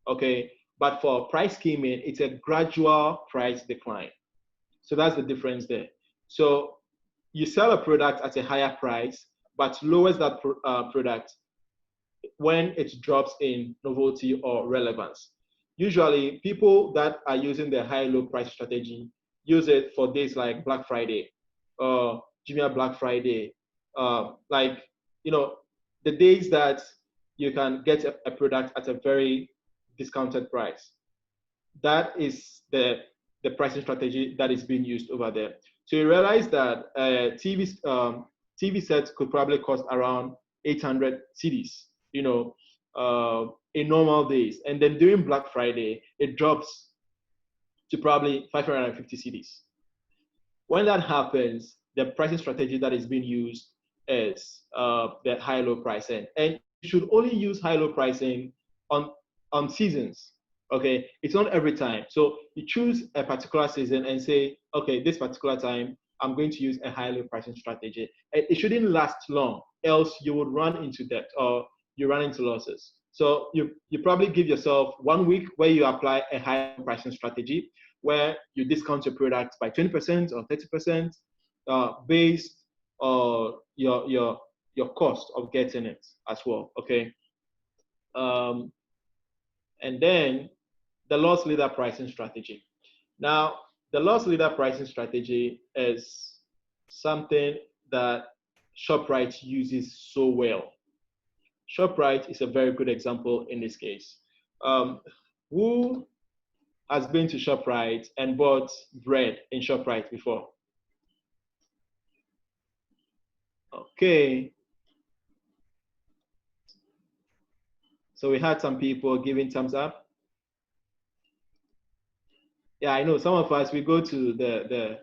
okay? But for price scheming, it's a gradual price decline. So that's the difference there. So you sell a product at a higher price, but lowers that product when it drops in novelty or relevance. Usually, people that are using the high-low price strategy use it for days like Black Friday, Jumia Black Friday, like, you know, the days that you can get a product at a very discounted price. That is the pricing strategy that is being used over there. So you realize that TV sets could probably cost around 800 cedis, you know, in normal days. And then during Black Friday, it drops to probably 550 cedis. When that happens, the pricing strategy that is being used is the high-low pricing. And you should only use high-low pricing on seasons. Okay, it's not every time. So you choose a particular season and say, okay, this particular time, I'm going to use a high-low pricing strategy. It shouldn't last long, else you would run into debt or you run into losses. So you probably give yourself 1 week where you apply a high pricing strategy, where you discount your product by 20% or 30% based on your cost of getting it as well. Okay, and then the loss leader pricing strategy. Now, the loss leader pricing strategy is something that ShopRite uses so well. ShopRite is a very good example in this case. Who has been to ShopRite and bought bread in ShopRite before? Okay. So we had some people giving thumbs up. Yeah, I know some of us, we go to the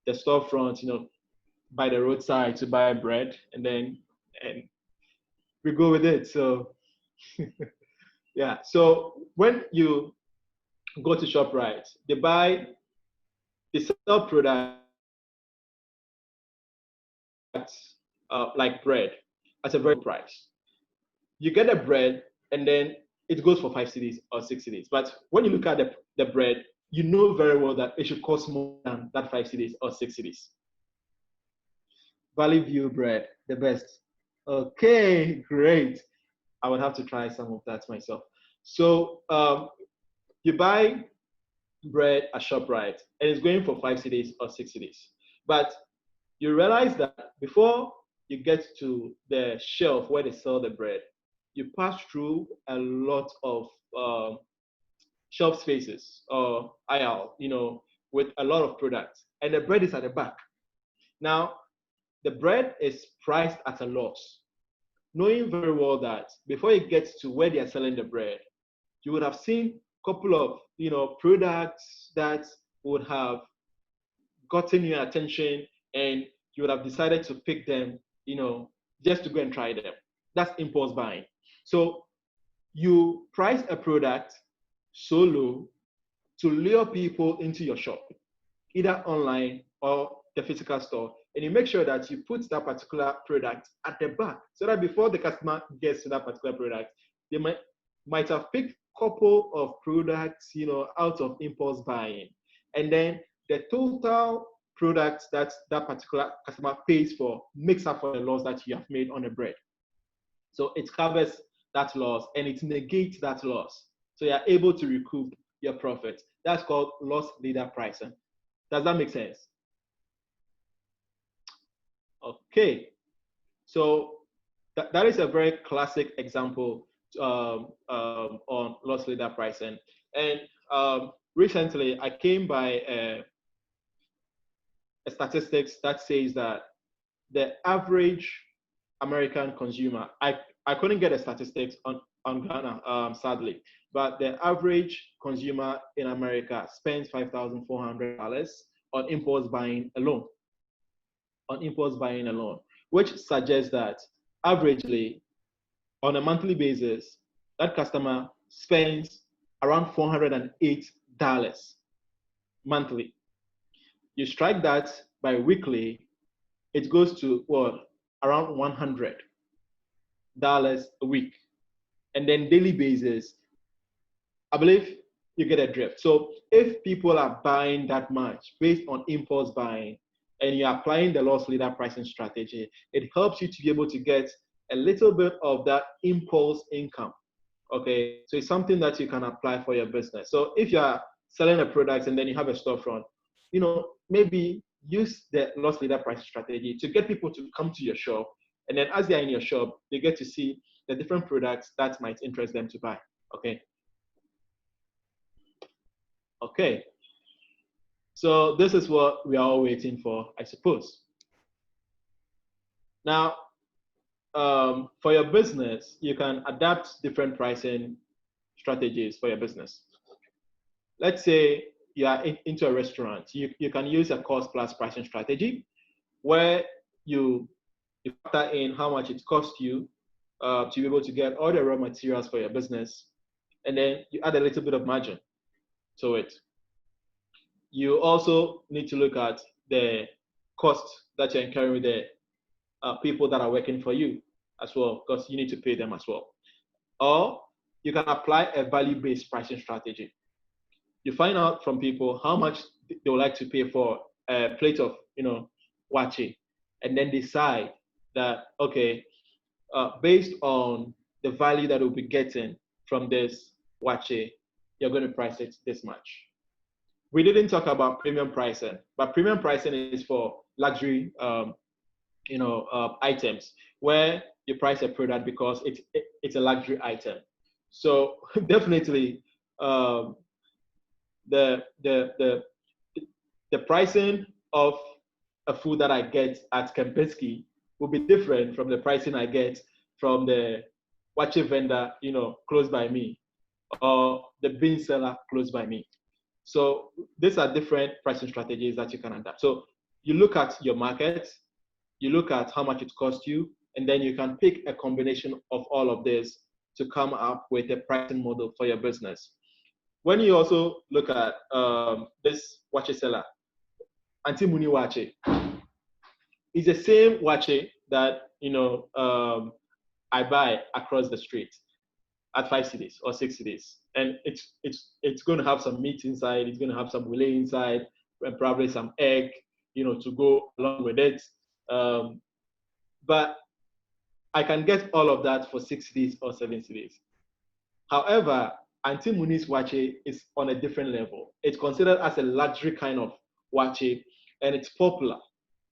storefront, you know, by the roadside to buy bread, and we go with it. So yeah, so when you go to ShopRite, they sell products like bread at a very price. You get a bread and then it goes for 5 cedis or 6 cedis. But when you look at the bread, you know very well that it should cost more than that 5 cedis or 6 cedis. Valley View bread, the best. Okay, great. I would have to try some of that myself. So you buy bread at ShopRite and it's going for 5 cedis or 6 cedis. But you realize that before you get to the shelf where they sell the bread, you pass through a lot of shelf spaces or aisle, you know, with a lot of products, and the bread is at the back. Now, the bread is priced at a loss, knowing very well that before it gets to where they are selling the bread, you would have seen a couple of, you know, products that would have gotten your attention, and you would have decided to pick them, you know, just to go and try them. That's impulse buying. So you price a product so low to lure people into your shop, either online or the physical store, and you make sure that you put that particular product at the back, so that before the customer gets to that particular product, they might have picked a couple of products, you know, out of impulse buying, and then the total products that that particular customer pays for makes up for the loss that you have made on the bread. So it covers that loss and it negates that loss. So you're able to recoup your profit. That's called loss leader pricing. Does that make sense? Okay. So that is a very classic example on loss leader pricing. And recently, I came by a statistics that says that the average American consumer, I couldn't get a statistics on Ghana, sadly, but the average consumer in America spends $5,400 on impulse buying alone. Which suggests that averagely, on a monthly basis, that customer spends around $408 monthly. You strike that by weekly, it goes to what, around $100 a week. And then daily basis, I believe you get a drift. So if people are buying that much based on impulse buying, and you're applying the loss leader pricing strategy, it helps you to be able to get a little bit of that impulse income. Okay, so it's something that you can apply for your business. So if you're selling a product and then you have a storefront, maybe use the loss leader pricing strategy to get people to come to your shop. And then as they're in your shop, they get to see the different products that might interest them to buy. Okay. Okay. So this is what we are all waiting for, I suppose. Now, for your business, you can adapt different pricing strategies for your business. Let's say you are into a restaurant. You can use a cost plus pricing strategy where you factor in how much it costs you to be able to get all the raw materials for your business, and then you add a little bit of margin to it. You also need to look at the cost that you're incurring with the people that are working for you as well, because you need to pay them as well. Or you can apply a value-based pricing strategy. You find out from people how much they would like to pay for a plate of, wache, and then decide that, okay, based on the value that we'll be getting from this wache, you're going to price it this much. We didn't talk about premium pricing, but premium pricing is for luxury, items where you price a product because it's a luxury item. So definitely, the pricing of a food that I get at Kempinski will be different from the pricing I get from the wache vendor, close by me, or the bean seller close by me. So these are different pricing strategies that you can adapt. So you look at your market, you look at how much it costs you, and then you can pick a combination of all of this to come up with a pricing model for your business. When you also look at this wache seller, Auntie Muni wache, it's the same wache that I buy across the street at 5 cedis or 6 cedis, and it's going to have some meat inside, it's going to have some wile inside, and probably some egg, to go along with it. But I can get all of that for 6 cedis or 7 cedis. However, Auntie Muni's wache is on a different level. It's considered as a luxury kind of wache, and it's popular,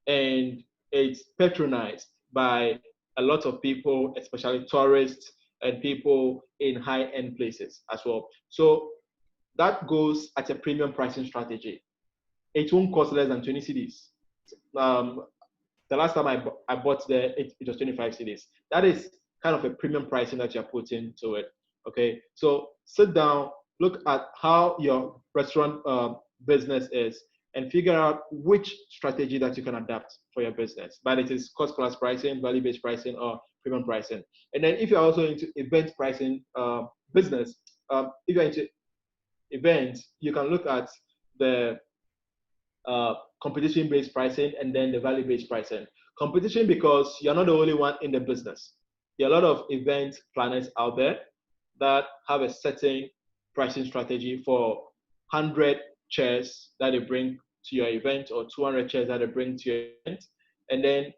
and it's patronized by a lot of people, especially tourists and people in high-end places as well. So that goes at a premium pricing strategy. It won't cost less than 20 cedis. The last time I bought there, it was 25 cedis. That is kind of a premium pricing that you're putting to it. Okay, so sit down, look at how your restaurant business is, and figure out which strategy that you can adapt for your business. But it is cost plus pricing, value-based pricing, or premium pricing. And then if you're also into event pricing business, if you're into events, you can look at the competition-based pricing and then the value-based pricing. Competition because you're not the only one in the business. There are a lot of event planners out there that have a certain pricing strategy for 100 chairs that they bring to your event or 200 chairs that they bring to your event. And then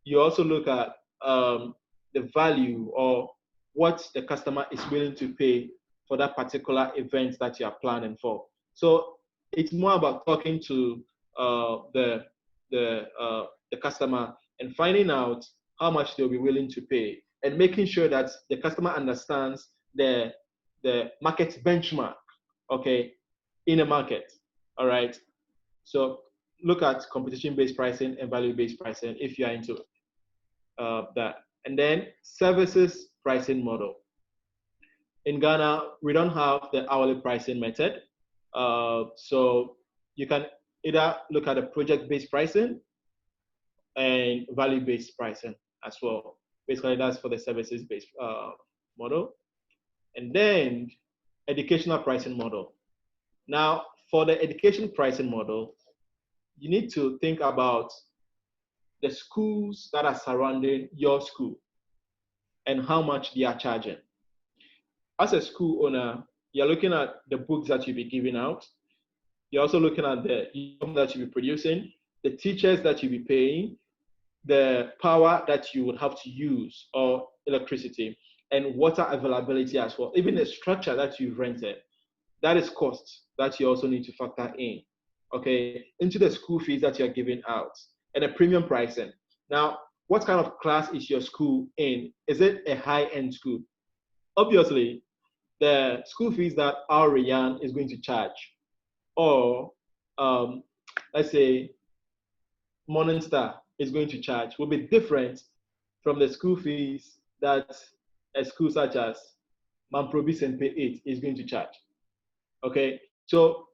you also look at the value or what the customer is willing to pay for that particular event that you are planning for. So it's more about talking to the customer and finding out how much they'll be willing to pay, and making sure that the customer understands the market benchmark, okay, in a market. All right. So look at competition-based pricing and value-based pricing if you are into that. And then services pricing model. In Ghana, we don't have the hourly pricing method. So you can either look at a project-based pricing and value-based pricing as well. Basically, that's for the services-based model. And then educational pricing model. Now, for the education pricing model, you need to think about the schools that are surrounding your school and how much they are charging. As a school owner, you're looking at the books that you'll be giving out. You're also looking at the income that you'll be producing, the teachers that you'll be paying, the power that you would have to use, or electricity, and water availability as well. Even the structure that you've rented, that is cost that you also need to factor in, okay, into the school fees that you're giving out, and a premium pricing. Now, what kind of class is your school in? Is it a high-end school? Obviously, the school fees that our Rian is going to charge, or let's say Morningstar is going to charge, will be different from the school fees that a school such as Mamprobi and Pay 8 is going to charge. Okay, so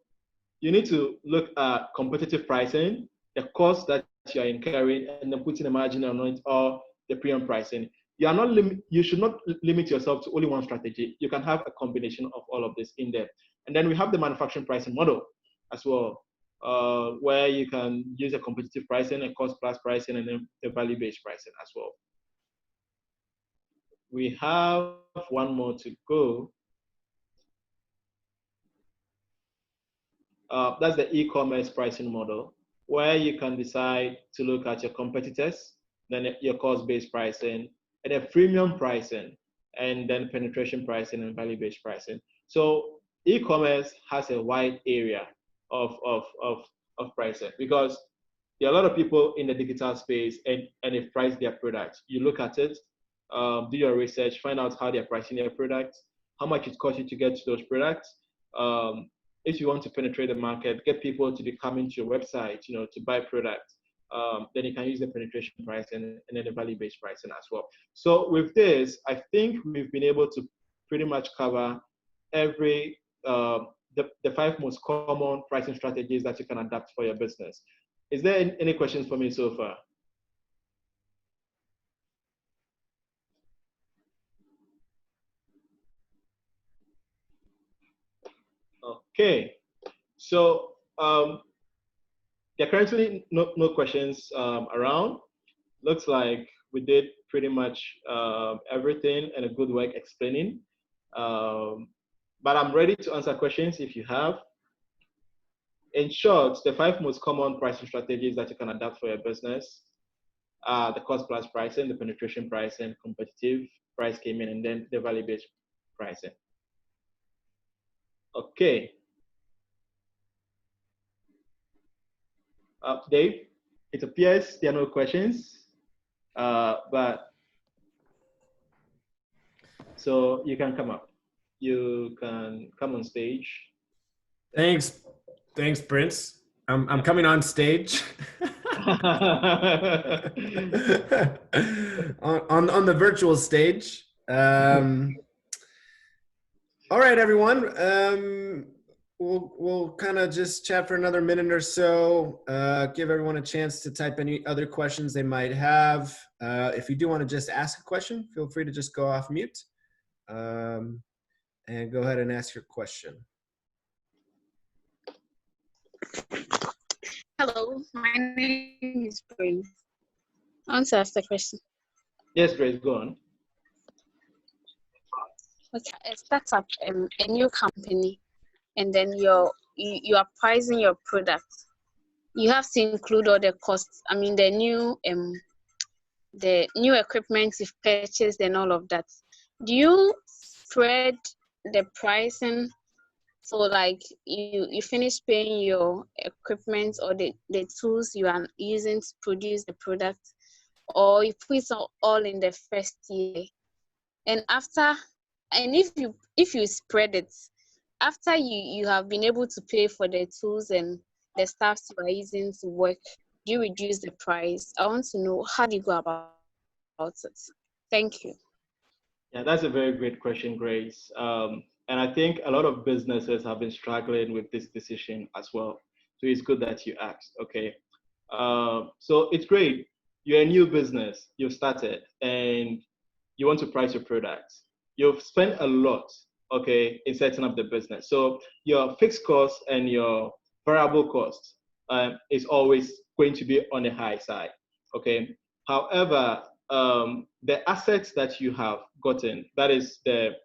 you need to look at competitive pricing, the cost that you are incurring, and then putting a margin on it, or the premium pricing. You should not limit yourself to only one strategy. You can have a combination of all of this in there. And then we have the manufacturing pricing model as well, where you can use a competitive pricing, a cost plus pricing, and then a value-based pricing as well. We have one more to go. That's the e-commerce pricing model, where you can decide to look at your competitors, then your cost-based pricing, and then premium pricing, and then penetration pricing and value-based pricing. So e-commerce has a wide area of pricing, because there are a lot of people in the digital space, and they price their products. You look at it, do your research, find out how they're pricing their products, how much it costs you to get to those products. If you want to penetrate the market, get people to be coming to your website, to buy products, then you can use the penetration pricing and then the value-based pricing as well. So with this, I think we've been able to pretty much cover every the 5 most common pricing strategies that you can adapt for your business. Is there any questions for me so far? Okay, so there are currently no questions around. Looks like we did pretty much everything, and a good work explaining. But I'm ready to answer questions if you have. In short, the 5 most common pricing strategies that you can adapt for your business are the cost plus pricing, the penetration pricing, competitive price gaming, and then the value-based pricing. Okay. Dave, it appears there are no questions, but so you can come up. You can come on stage. Thanks, Prince. I'm coming on stage. on the virtual stage. All right, everyone. We'll kind of just chat for another minute or so. Give everyone a chance to type any other questions they might have. If you do want to just ask a question, feel free to just go off mute and go ahead and ask your question. Hello, my name is Grace. I want to ask the question. Yes, Grace, go on. Okay, a startup, a new company, and then you are pricing your product. You have to include all the costs. I mean, the new equipment you've purchased and all of that. Do you spread the pricing? So like you finish paying your equipment or the tools you are using to produce the product, or you put it all in the first year. And if you spread it, after you have been able to pay for the tools and the staff you are using to work, do you reduce the price? I want to know, how do you go about it? Thank you. Yeah, that's a very great question, Grace. And I think a lot of businesses have been struggling with this decision as well. So it's good that you asked. Okay. So it's great. You're a new business, you've started, and you want to price your products. You've spent a lot, okay, in setting up the business. So your fixed cost and your variable cost is always going to be on the high side, okay? However, the assets that you have gotten, that is the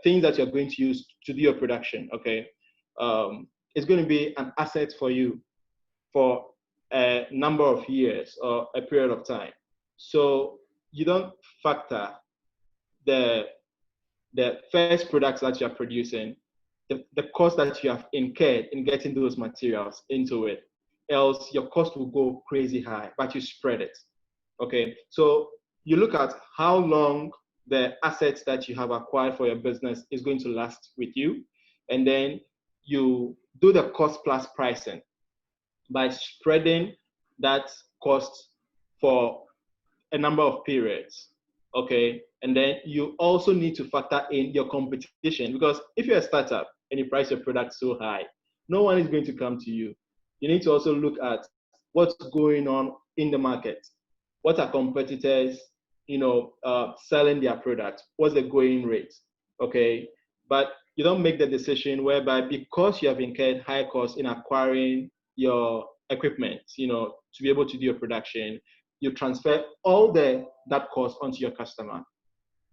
things that you're going to use to do your production, okay, is going to be an asset for you for a number of years or a period of time. So you don't factor the first products that you're producing, the cost that you have incurred in getting those materials into it, else your cost will go crazy high, but you spread it. Okay, so you look at how long the assets that you have acquired for your business is going to last with you, and then you do the cost plus pricing by spreading that cost for a number of periods, okay? And then you also need to factor in your competition, because if you're a startup and you price your product so high, no one is going to come to you. You need to also look at what's going on in the market. What are competitors, selling their product? What's the going rate, okay? But you don't make the decision whereby, because you have incurred high costs in acquiring your equipment, to be able to do your production, you transfer all that cost onto your customer.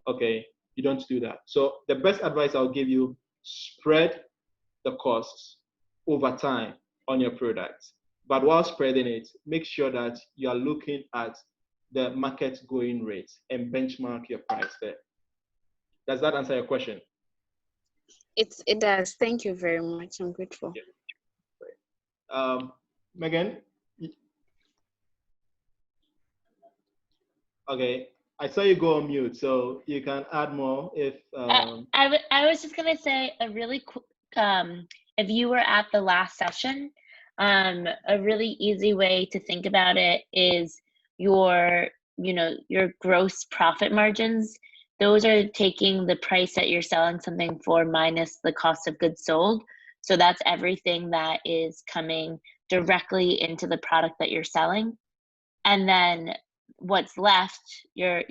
Okay, you don't do that. So the best advice I'll give you: spread the costs over time on your products. But while spreading it, make sure that you are looking at the market going rate and benchmark your price there. Does that answer your question? It does. Thank you very much. I'm grateful. Yeah. Megan? Okay, I saw you go on mute, so you can add more if. I was just gonna say a really quick. If you were at the last session, a really easy way to think about it is your gross profit margins. Those are taking the price that you're selling something for minus the cost of goods sold. So that's everything that is coming directly into the product that you're selling, and then what's left, your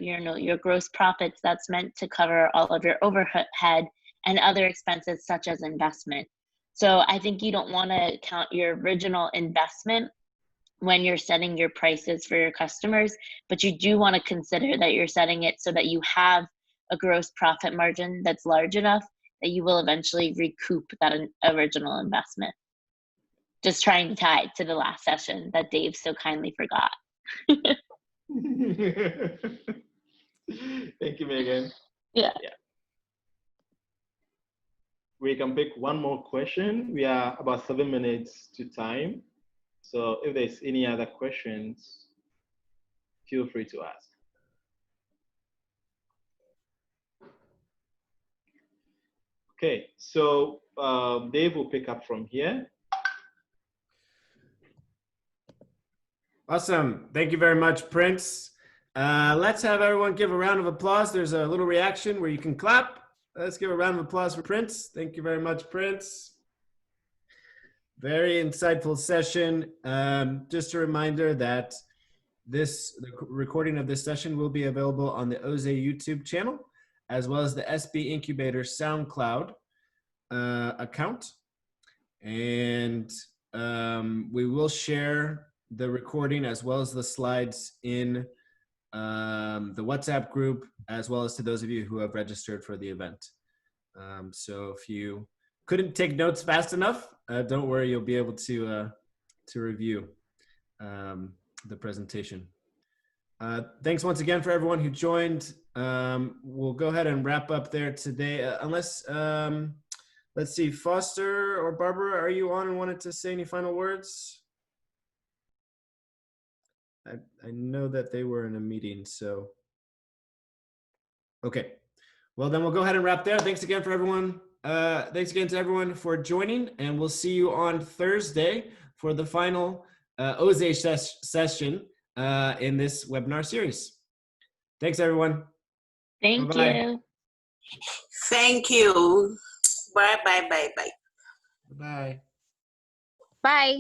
gross profits, that's meant to cover all of your overhead and other expenses such as investment. So I think you don't want to count your original investment when you're setting your prices for your customers, but you do want to consider that you're setting it so that you have a gross profit margin that's large enough that you will eventually recoup that original investment. Just trying to tie it to the last session that Dave so kindly forgot. Thank you, Megan. Yeah. We can pick one more question. We are about 7 minutes to time. So if there's any other questions, feel free to ask. Okay, so Dave will pick up from here. Awesome. Thank you very much, Prince. Let's have everyone give a round of applause. There's a little reaction where you can clap. Let's give a round of applause for Prince. Thank you very much, Prince. Very insightful session. Just a reminder that the recording of this session will be available on the OZE YouTube channel, as well as the SB Incubator SoundCloud account. And we will share the recording as well as the slides in the WhatsApp group, as well as to those of you who have registered for the event. So if you couldn't take notes fast enough, don't worry, you'll be able to review the presentation. Thanks once again for everyone who joined. We'll go ahead and wrap up there today, unless, let's see, Foster or Barbara, are you on and wanted to say any final words? I know that they were in a meeting, so. Okay, well then we'll go ahead and wrap there. Thanks again for everyone. Thanks again to everyone for joining, and we'll see you on Thursday for the final OZE session in this webinar series. Thanks everyone. Thank Bye-bye. you. Thank you. Bye, bye, bye, bye. Bye. Bye.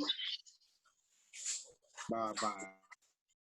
Bye bye.